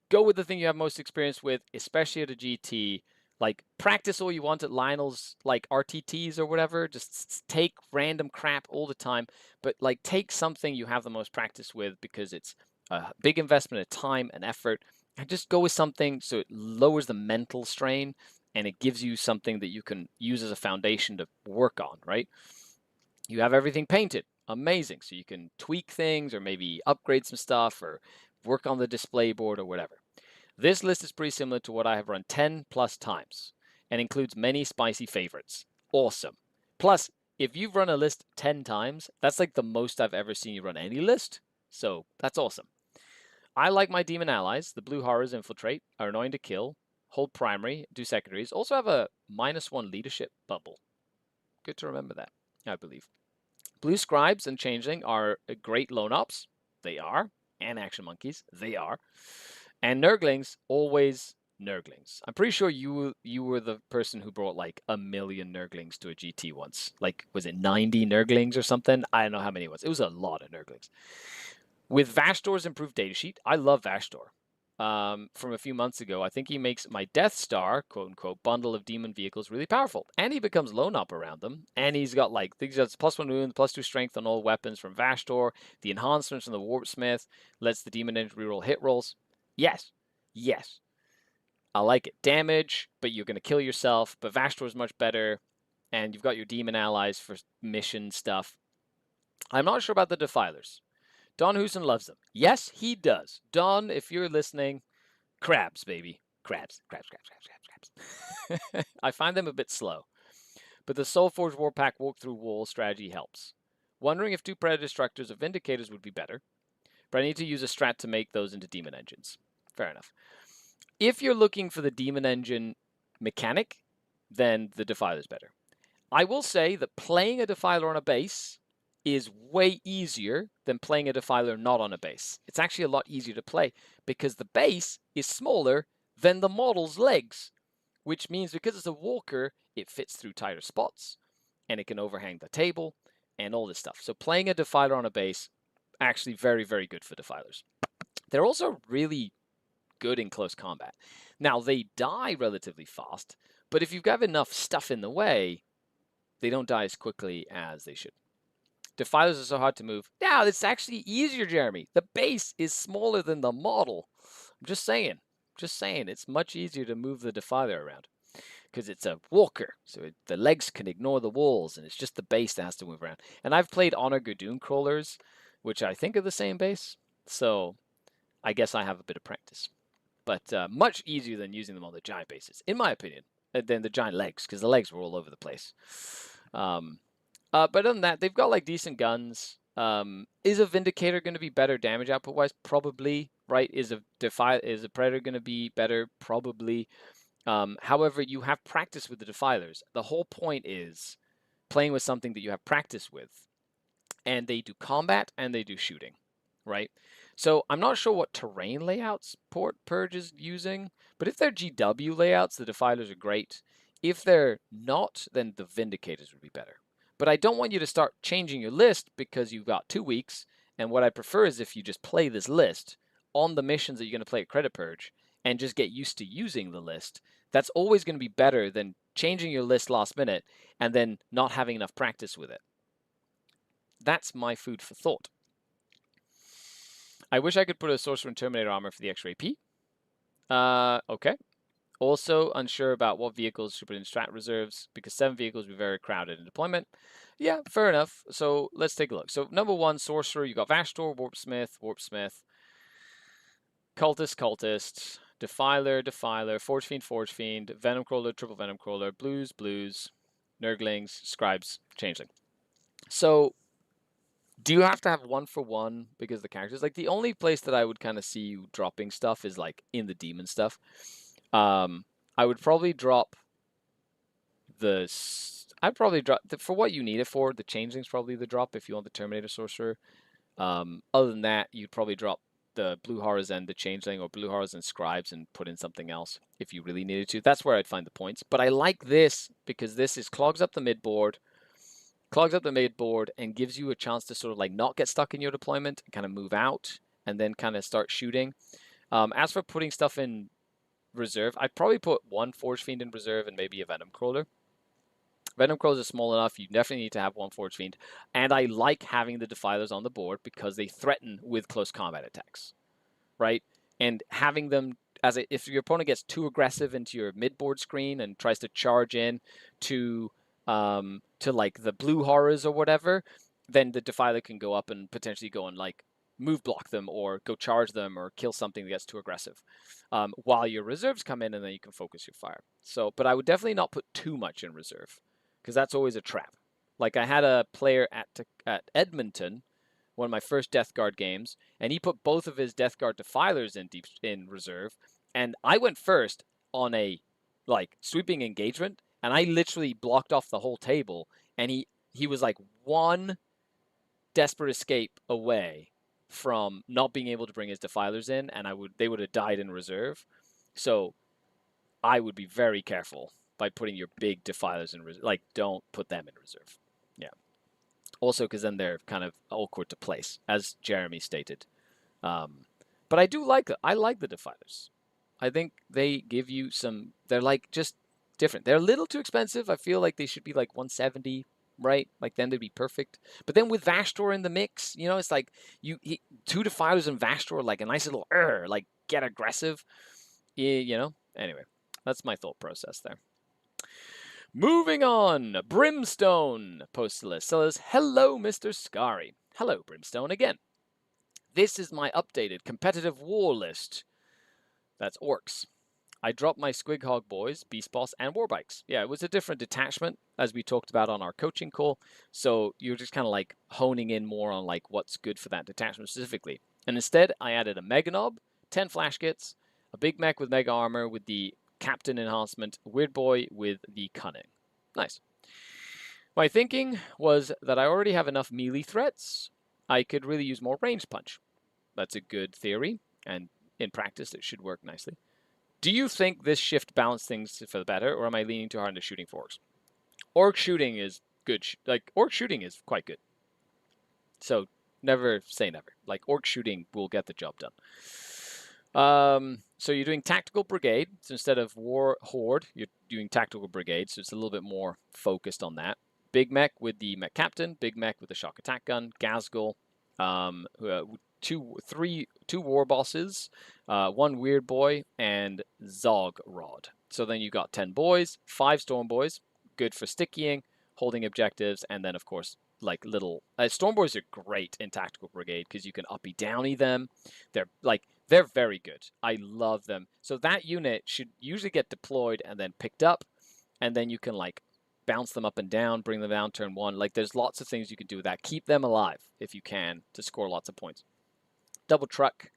Go with the thing you have most experience with, especially at a GT. Like, practice all you want at Lionel's, like, RTTs or whatever. Just take random crap all the time. But, like, take something you have the most practice with because it's a big investment of time and effort. And just go with something so it lowers the mental strain and it gives you something that you can use as a foundation to work on, right? You have everything painted. Amazing. So you can tweak things or maybe upgrade some stuff or work on the display board or whatever. This list is pretty similar to what I have run 10 plus times and includes many spicy favorites. Awesome. Plus, if you've run a list 10 times, that's like the most I've ever seen you run any list. So that's awesome. I like my demon allies. The blue horrors infiltrate, are annoying to kill, hold primary, do secondaries. Also have a -1 leadership bubble. Good to remember that, I believe. Blue scribes and changeling are great lone ops. They are. And action monkeys. They are. And Nurglings, always Nurglings. I'm pretty sure you were the person who brought like 1,000,000 Nurglings to a GT once. Like, was it 90 Nurglings or something? I don't know how many it was. It was a lot of Nurglings. With Vashtor's improved datasheet, I love Vashtor. From a few months ago, I think he makes my Death Star, quote unquote, bundle of demon vehicles really powerful. And he becomes lone op around them. And he's got like, he's got +1 wound, +2 strength on all weapons from Vashtor. The enhancements from the Warpsmith lets the demon engine reroll hit rolls. Yes. Yes. I like it. Damage, but you're going to kill yourself. But Vashtor is much better. And you've got your demon allies for mission stuff. I'm not sure about the Defilers. Don Huson loves them. Yes, he does. Don, if you're listening, crabs, baby. Crabs. I find them a bit slow. But the Soulforge Warpack walk-through wall strategy helps. Wondering if 2 Predator Destructors or Vindicators would be better. But I need to use a strat to make those into demon engines. Fair enough. If you're looking for the demon engine mechanic, then the Defiler's better. I will say that playing a Defiler on a base is way easier than playing a Defiler not on a base. It's actually a lot easier to play because the base is smaller than the model's legs, which means because it's a walker, it fits through tighter spots and it can overhang the table and all this stuff. So playing a Defiler on a base, actually very, very good for Defilers. They're also really good in close combat. Now, they die relatively fast, but if you've got enough stuff in the way, they don't die as quickly as they should. Defilers are so hard to move. Now, it's actually easier, Jeremy. The base is smaller than the model. I'm just saying. Just saying. It's much easier to move the Defiler around because it's a walker, so the legs can ignore the walls, and it's just the base that has to move around. And I've played Honor Gadoon crawlers, which I think are the same base, so I guess I have a bit of practice. But much easier than using them on the giant bases, in my opinion, than the giant legs, because the legs were all over the place. But other than that, they've got like decent guns. Is a Vindicator going to be better damage output wise? Probably, right? Is a Predator going to be better? Probably. However, you have practice with the Defilers. The whole point is playing with something that you have practice with, and they do combat and they do shooting, right? So I'm not sure what terrain layouts Purge is using, but if they're GW layouts, the Defilers are great. If they're not, then the Vindicators would be better. But I don't want you to start changing your list because you've got 2 weeks, and what I prefer is if you just play this list on the missions that you're going to play at Credit Purge and just get used to using the list. That's always going to be better than changing your list last minute and then not having enough practice with it. That's my food for thought. I wish I could put a Sorcerer and Terminator armor for the extra AP. Okay. Also unsure about what vehicles should put in strat reserves because 7 vehicles would be very crowded in deployment. Yeah, fair enough. So let's take a look. So number 1, Sorcerer, you got Vashtor, Warpsmith, Cultist, Defiler, Forge Fiend, Venom Crawler, Triple Venom Crawler, Blues, Nurglings, Scribes, Changeling. So, do you have to have 1-for-1 because the characters? Like, the only place that I would kind of see you dropping stuff is, like, in the demon stuff. I would probably drop for what you need it for, the Changeling's probably the drop if you want the Terminator Sorcerer. Other than that, you'd probably drop the Blue Horrors and the Changeling, or Blue Horrors and Scribes, and put in something else if you really needed to. That's where I'd find the points. But I like this because this clogs up the midboard, and gives you a chance to sort of like not get stuck in your deployment and kind of move out and then kind of start shooting. As for putting stuff in reserve, I'd probably put 1 Forge Fiend in reserve and maybe a Venom Crawler. Venom Crawlers are small enough. You definitely need to have 1 Forge Fiend. And I like having the Defilers on the board because they threaten with close combat attacks, right? And having them if your opponent gets too aggressive into your midboard screen and tries to charge in to like the Blue Horrors or whatever, then the Defiler can go up and potentially go and like move block them or go charge them or kill something that gets too aggressive, while your reserves come in and then you can focus your fire. So, but I would definitely not put too much in reserve because that's always a trap. Like I had a player at Edmonton, one of my first Death Guard games, and he put both of his Death Guard Defilers in reserve, and I went first on a like sweeping engagement, and I literally blocked off the whole table, and he was like one desperate escape away from not being able to bring his Defilers in, and they would have died in reserve. So I would be very careful by putting your big Defilers in reserve. Like, don't put them in reserve. Yeah. Also, because then they're kind of awkward to place, as Jeremy stated. But I do like it. I like the Defilers. I think they give you some. They're like just different. They're a little too expensive. I feel like they should be like 170, right? Like then they'd be perfect. But then with Vashtor in the mix, you know, it's like 2 Defilers and Vashtor, like a nice little like get aggressive. You know. Anyway, that's my thought process there. Moving on, Brimstone posts a list. Says, hello, Mr. Scary. Hello, Brimstone again. This is my updated competitive war list. That's orcs. I dropped my Squighog boys, Beast Boss, and Warbikes. Yeah, it was a different detachment, as we talked about on our coaching call. So you're just kind of like honing in more on like what's good for that detachment specifically. And instead, I added a Meganob, 10 flash kits, a big mech with mega armor with the Captain enhancement, Weird Boy with the Cunning. Nice. My thinking was that I already have enough melee threats. I could really use more range punch. That's a good theory, and in practice it should work nicely. Do you think this shift balanced things for the better, or am I leaning too hard into shooting for orcs? Orc shooting is good. Orc shooting is quite good. So never say never. Like, orc shooting will get the job done. So you're doing tactical brigade. So instead of war horde, you're doing tactical brigade. So it's a little bit more focused on that. Big mech with the mech captain, big mech with the shock attack gun, Gazgul, two war bosses, one weird boy, and Zogrod. So then you got 10 boys, 5 storm boys, good for stickying, holding objectives, and then of course like little storm boys are great in tactical brigade because you can uppy downy them. They're very good. I love them. So that unit should usually get deployed and then picked up, and then you can like bounce them up and down, bring them down turn 1. Like there's lots of things you can do with that. Keep them alive if you can to score lots of points. Double truck.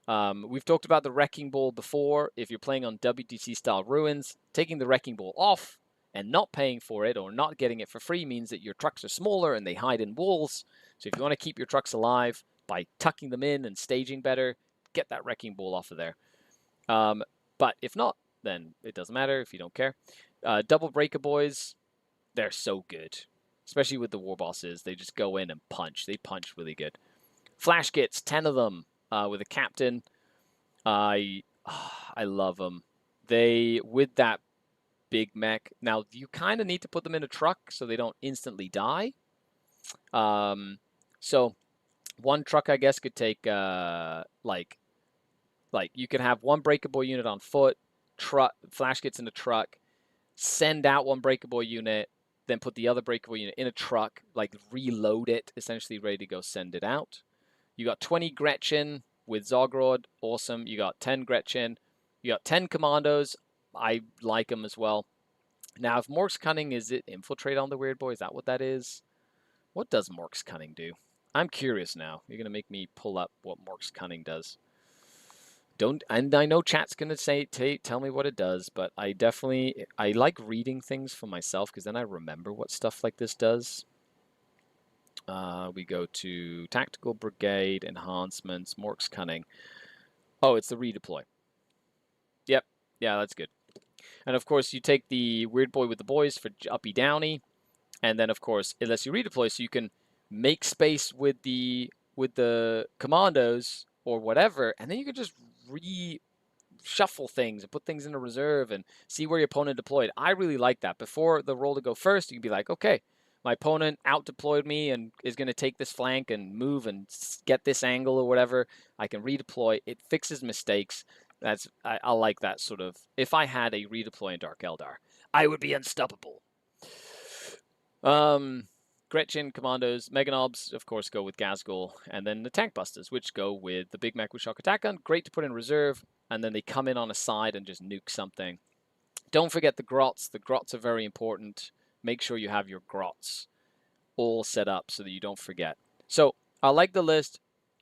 We've talked about the wrecking ball before. If you're playing on WTC style ruins, taking the wrecking ball off and not paying for it or not getting it for free means that your trucks are smaller and they hide in walls. So if you want to keep your trucks alive by tucking them in and staging better, get that wrecking ball off of there. But if not, then it doesn't matter if you don't care. Double breaker boys, they're so good, especially with the war bosses. They just go in and punch. They punch really good. Flash kits, 10 of them with a captain. I love them. They with that big mech. Now you kind of need to put them in a truck so they don't instantly die. So one truck I guess could take like you could have one breakable unit on foot, flash kits in a truck, send out one breakable unit, then put the other breakable unit in a truck, like reload it, essentially ready to go send it out. You got 20 Gretchen with Zogrod, awesome. You got 10 Gretchen. You got 10 commandos. I like them as well. Now, if Mork's Cunning, is it infiltrate on the weird boy? Is that what that is? What does Mork's Cunning do? I'm curious now. You're going to make me pull up what Mork's Cunning does. And I know chat's going to tell me what it does, but I like reading things for myself because then I remember what stuff like this does. We go to Tactical Brigade, Enhancements, Mork's Cunning. Oh, it's the redeploy. Yep. Yeah, that's good. And of course, you take the Weird Boy with the boys for uppy downy. And then, of course, it lets you redeploy so you can make space with the commandos or whatever. And then you can just reshuffle things and put things in a reserve and see where your opponent deployed. I really like that. Before the roll to go first, you can be like, okay, my opponent out-deployed me and is going to take this flank and move and get this angle or whatever. I can redeploy. It fixes mistakes. I like that sort of. If I had a redeploy in Dark Eldar, I would be unstoppable. Gretchen, Commandos, Meganobs, of course, go with Gazgul, and then the Tank Busters, which go with the Big Mech with Shock Attack Gun. Great to put in reserve, and then they come in on a side and just nuke something. Don't forget the grots. The grots are very important. Make sure you have your grots all set up so that you don't forget. So I like the list.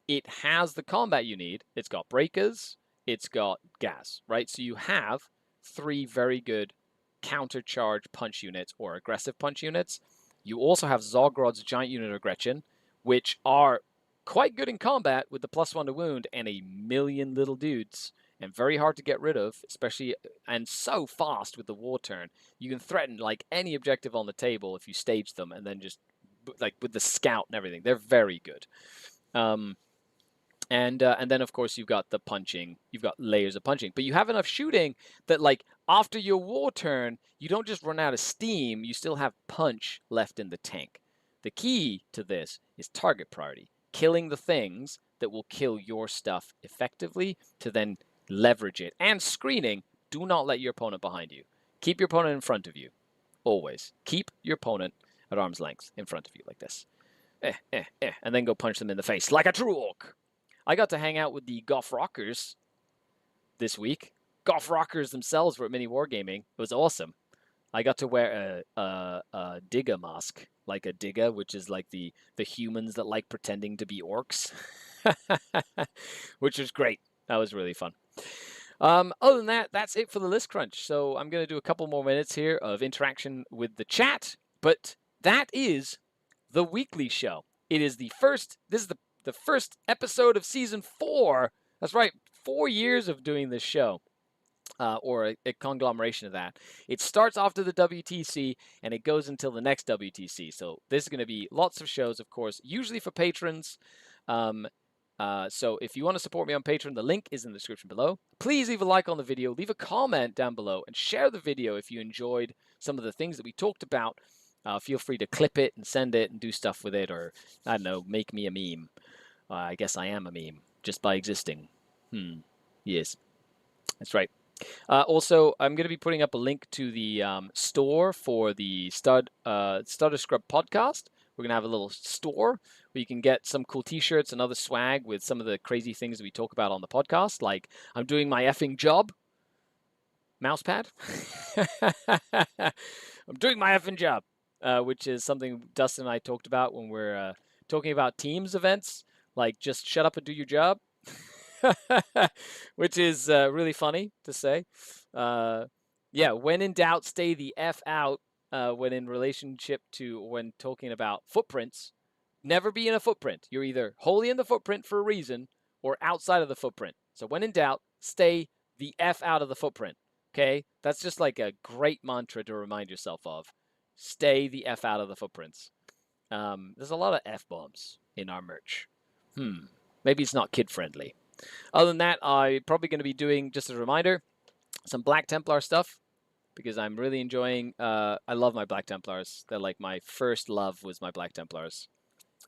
It has the combat you need. It's got breakers. It's got gas, right? So you have 3 very good counter-charge punch units or aggressive punch units. You also have Zogrod's giant unit of Gretchen, which are quite good in combat with the +1 to wound and a million little dudes, and very hard to get rid of, especially, and so fast with the war turn. You can threaten like any objective on the table if you stage them, and then just like with the scout and everything. They're very good. And then, of course, you've got the punching. You've got layers of punching. But you have enough shooting that, like, after your war turn, you don't just run out of steam. You still have punch left in the tank. The key to this is target priority. Killing the things that will kill your stuff effectively to then leverage it. And screening. Do not let your opponent behind you. Keep your opponent in front of you. Always. Keep your opponent at arm's length in front of you like this. And then go punch them in the face like a true orc. I got to hang out with the Goth Rockers this week. Goth Rockers themselves were at Mini Wargaming. It was awesome. I got to wear a digger mask, like a digger, which is like the humans that like pretending to be orcs, which was great. That was really fun. Other than that, that's it for the list crunch. So I'm going to do a couple more minutes here of interaction with the chat, but that is the weekly show. It is the first. This is the first episode of season 4. That's right, 4 years of doing this show, or a conglomeration of that. It starts after the WTC, and it goes until the next WTC. So this is going to be lots of shows, of course, usually for patrons. So if you want to support me on Patreon, the link is in the description below. Please leave a like on the video, leave a comment down below, and share the video if you enjoyed some of the things that we talked about. Feel free to clip it and send it and do stuff with it, or, I don't know, make me a meme. I guess I am a meme, just by existing. Yes, that's right. Also, I'm going to be putting up a link to the store for the Stutter Scrub podcast. We're going to have a little store where you can get some cool t-shirts and other swag with some of the crazy things that we talk about on the podcast, like I'm doing my effing job. Mousepad. I'm doing my effing job, which is something Dustin and I talked about when we're talking about Teams events, like just shut up and do your job. Which is really funny to say. Yeah, when in doubt, stay the F out when in relationship to when talking about footprints. Never be in a footprint. You're either wholly in the footprint for a reason or outside of the footprint. So when in doubt, stay the F out of the footprint. Okay? That's just like a great mantra to remind yourself of. Stay the F out of the footprints. There's a lot of F-bombs in our merch. Maybe it's not kid-friendly. Other than that, I'm probably going to be doing, just as a reminder, some Black Templar stuff, because I'm really enjoying, I love my Black Templars. They're like my first love was my Black Templars.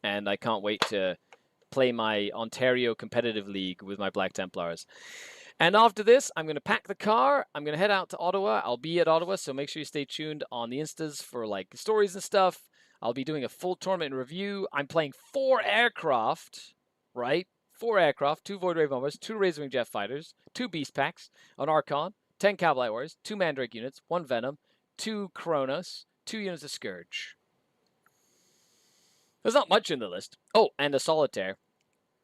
And I can't wait to play my Ontario competitive league with my Black Templars. And after this, I'm going to pack the car. I'm going to head out to Ottawa. I'll be at Ottawa, so make sure you stay tuned on the Instas for like stories and stuff. I'll be doing a full tournament review. I'm playing 4 aircraft, right? 4 aircraft, 2 Void Ray bombers, 2 Razorwing jet fighters, 2 beast packs, an Archon, 10 Cavalry warriors, 2 Mandrake units, 1 Venom, 2 Kronos, 2 units of Scourge. There's not much in the list. Oh, and a Solitaire,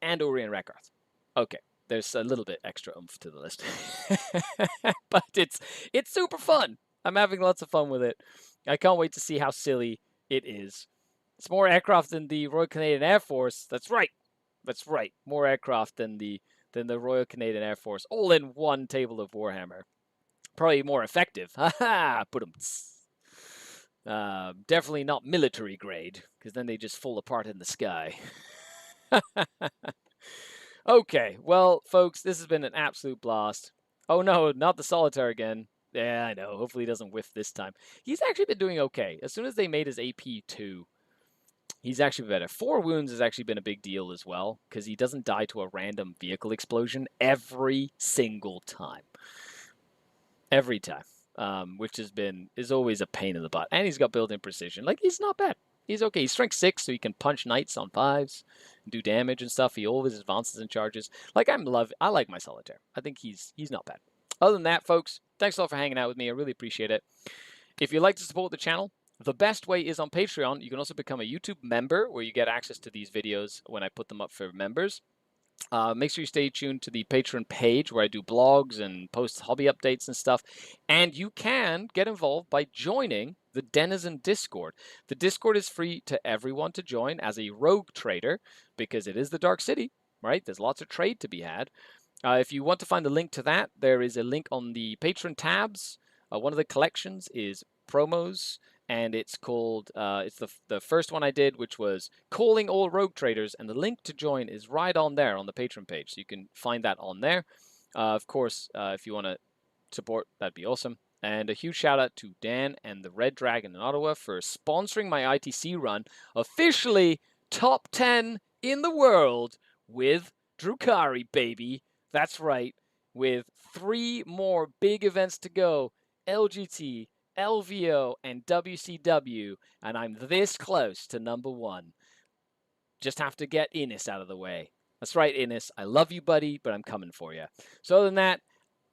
and Uri and Rakarth. Okay, there's a little bit extra oomph to the list. But it's super fun. I'm having lots of fun with it. I can't wait to see how silly it is. It's more aircraft than the Royal Canadian Air Force. That's right. That's right. More aircraft than the Royal Canadian Air Force, all in one table of Warhammer. Probably more effective. Haha! Definitely not military grade, because then they just fall apart in the sky. Okay, well, folks, this has been an absolute blast. Oh no, not the Solitaire again. Yeah, I know. Hopefully he doesn't whiff this time. He's actually been doing okay. As soon as they made his AP 2, he's actually better. 4 wounds has actually been a big deal as well, because he doesn't die to a random vehicle explosion every single time. Every time. Which is always a pain in the butt. And he's got built-in precision. Like, he's not bad. He's okay. He's strength 6, so he can punch knights on 5s, and do damage and stuff. He always advances and charges. Like, I like my Solitaire. I think he's not bad. Other than that, folks, thanks a lot for hanging out with me. I really appreciate it. If you'd like to support the channel, the best way is on Patreon. You can also become a YouTube member, where you get access to these videos when I put them up for members. Make sure you stay tuned to the Patreon page, where I do blogs and post hobby updates and stuff. And you can get involved by joining the Denizen Discord. The Discord is free to everyone to join as a rogue trader, because it is the Dark City, right? There's lots of trade to be had. If you want to find the link to that, there is a link on the Patreon tabs. One of the collections is promos, and it's called, it's the first one I did, which was Calling All Rogue Traders, and the link to join is right on there on the Patreon page, so you can find that on there. Of course, if you want to support, that'd be awesome. And a huge shout out to Dan and the Red Dragon in Ottawa for sponsoring my ITC run, officially top 10 in the world with Drukhari, baby. That's right, with 3 more big events to go, LGT, LVO, and WCW, and I'm this close to number 1. Just have to get Innis out of the way. That's right, Innis. I love you, buddy, but I'm coming for you. So other than that,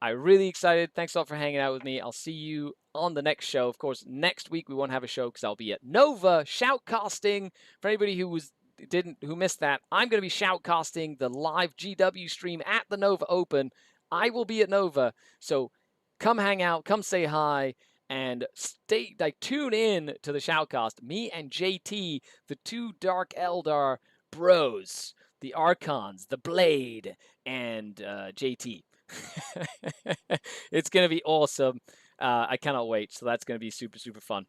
I'm really excited. Thanks a lot for hanging out with me. I'll see you on the next show. Of course, next week we won't have a show because I'll be at Nova shoutcasting. For anybody who missed that, I'm going to be shoutcasting the live GW stream at the Nova Open. I will be at Nova, so come hang out, come say hi, and tune in to the shoutcast. Me and JT, the 2 Dark Eldar bros, the Archons, the Blade, and JT. It's going to be awesome. I cannot wait. So that's going to be super, super fun.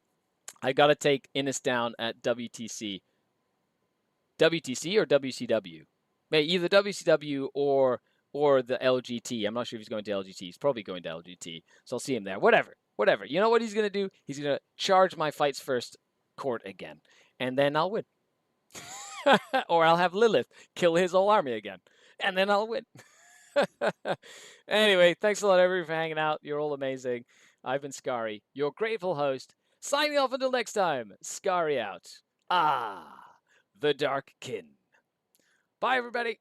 I got to take Innis down at WTC. WTC or WCW? Either WCW or the LGT. I'm not sure if he's going to LGT. He's probably going to LGT. So I'll see him there. Whatever. You know what he's going to do? He's going to charge my Fights First court again. And then I'll win. Or I'll have Lilith kill his whole army again. And then I'll win. Anyway, thanks a lot, everyone, for hanging out. You're all amazing. I've been Skari, your grateful host. Signing off until next time. Skari out. The Dark Kin. Bye, everybody.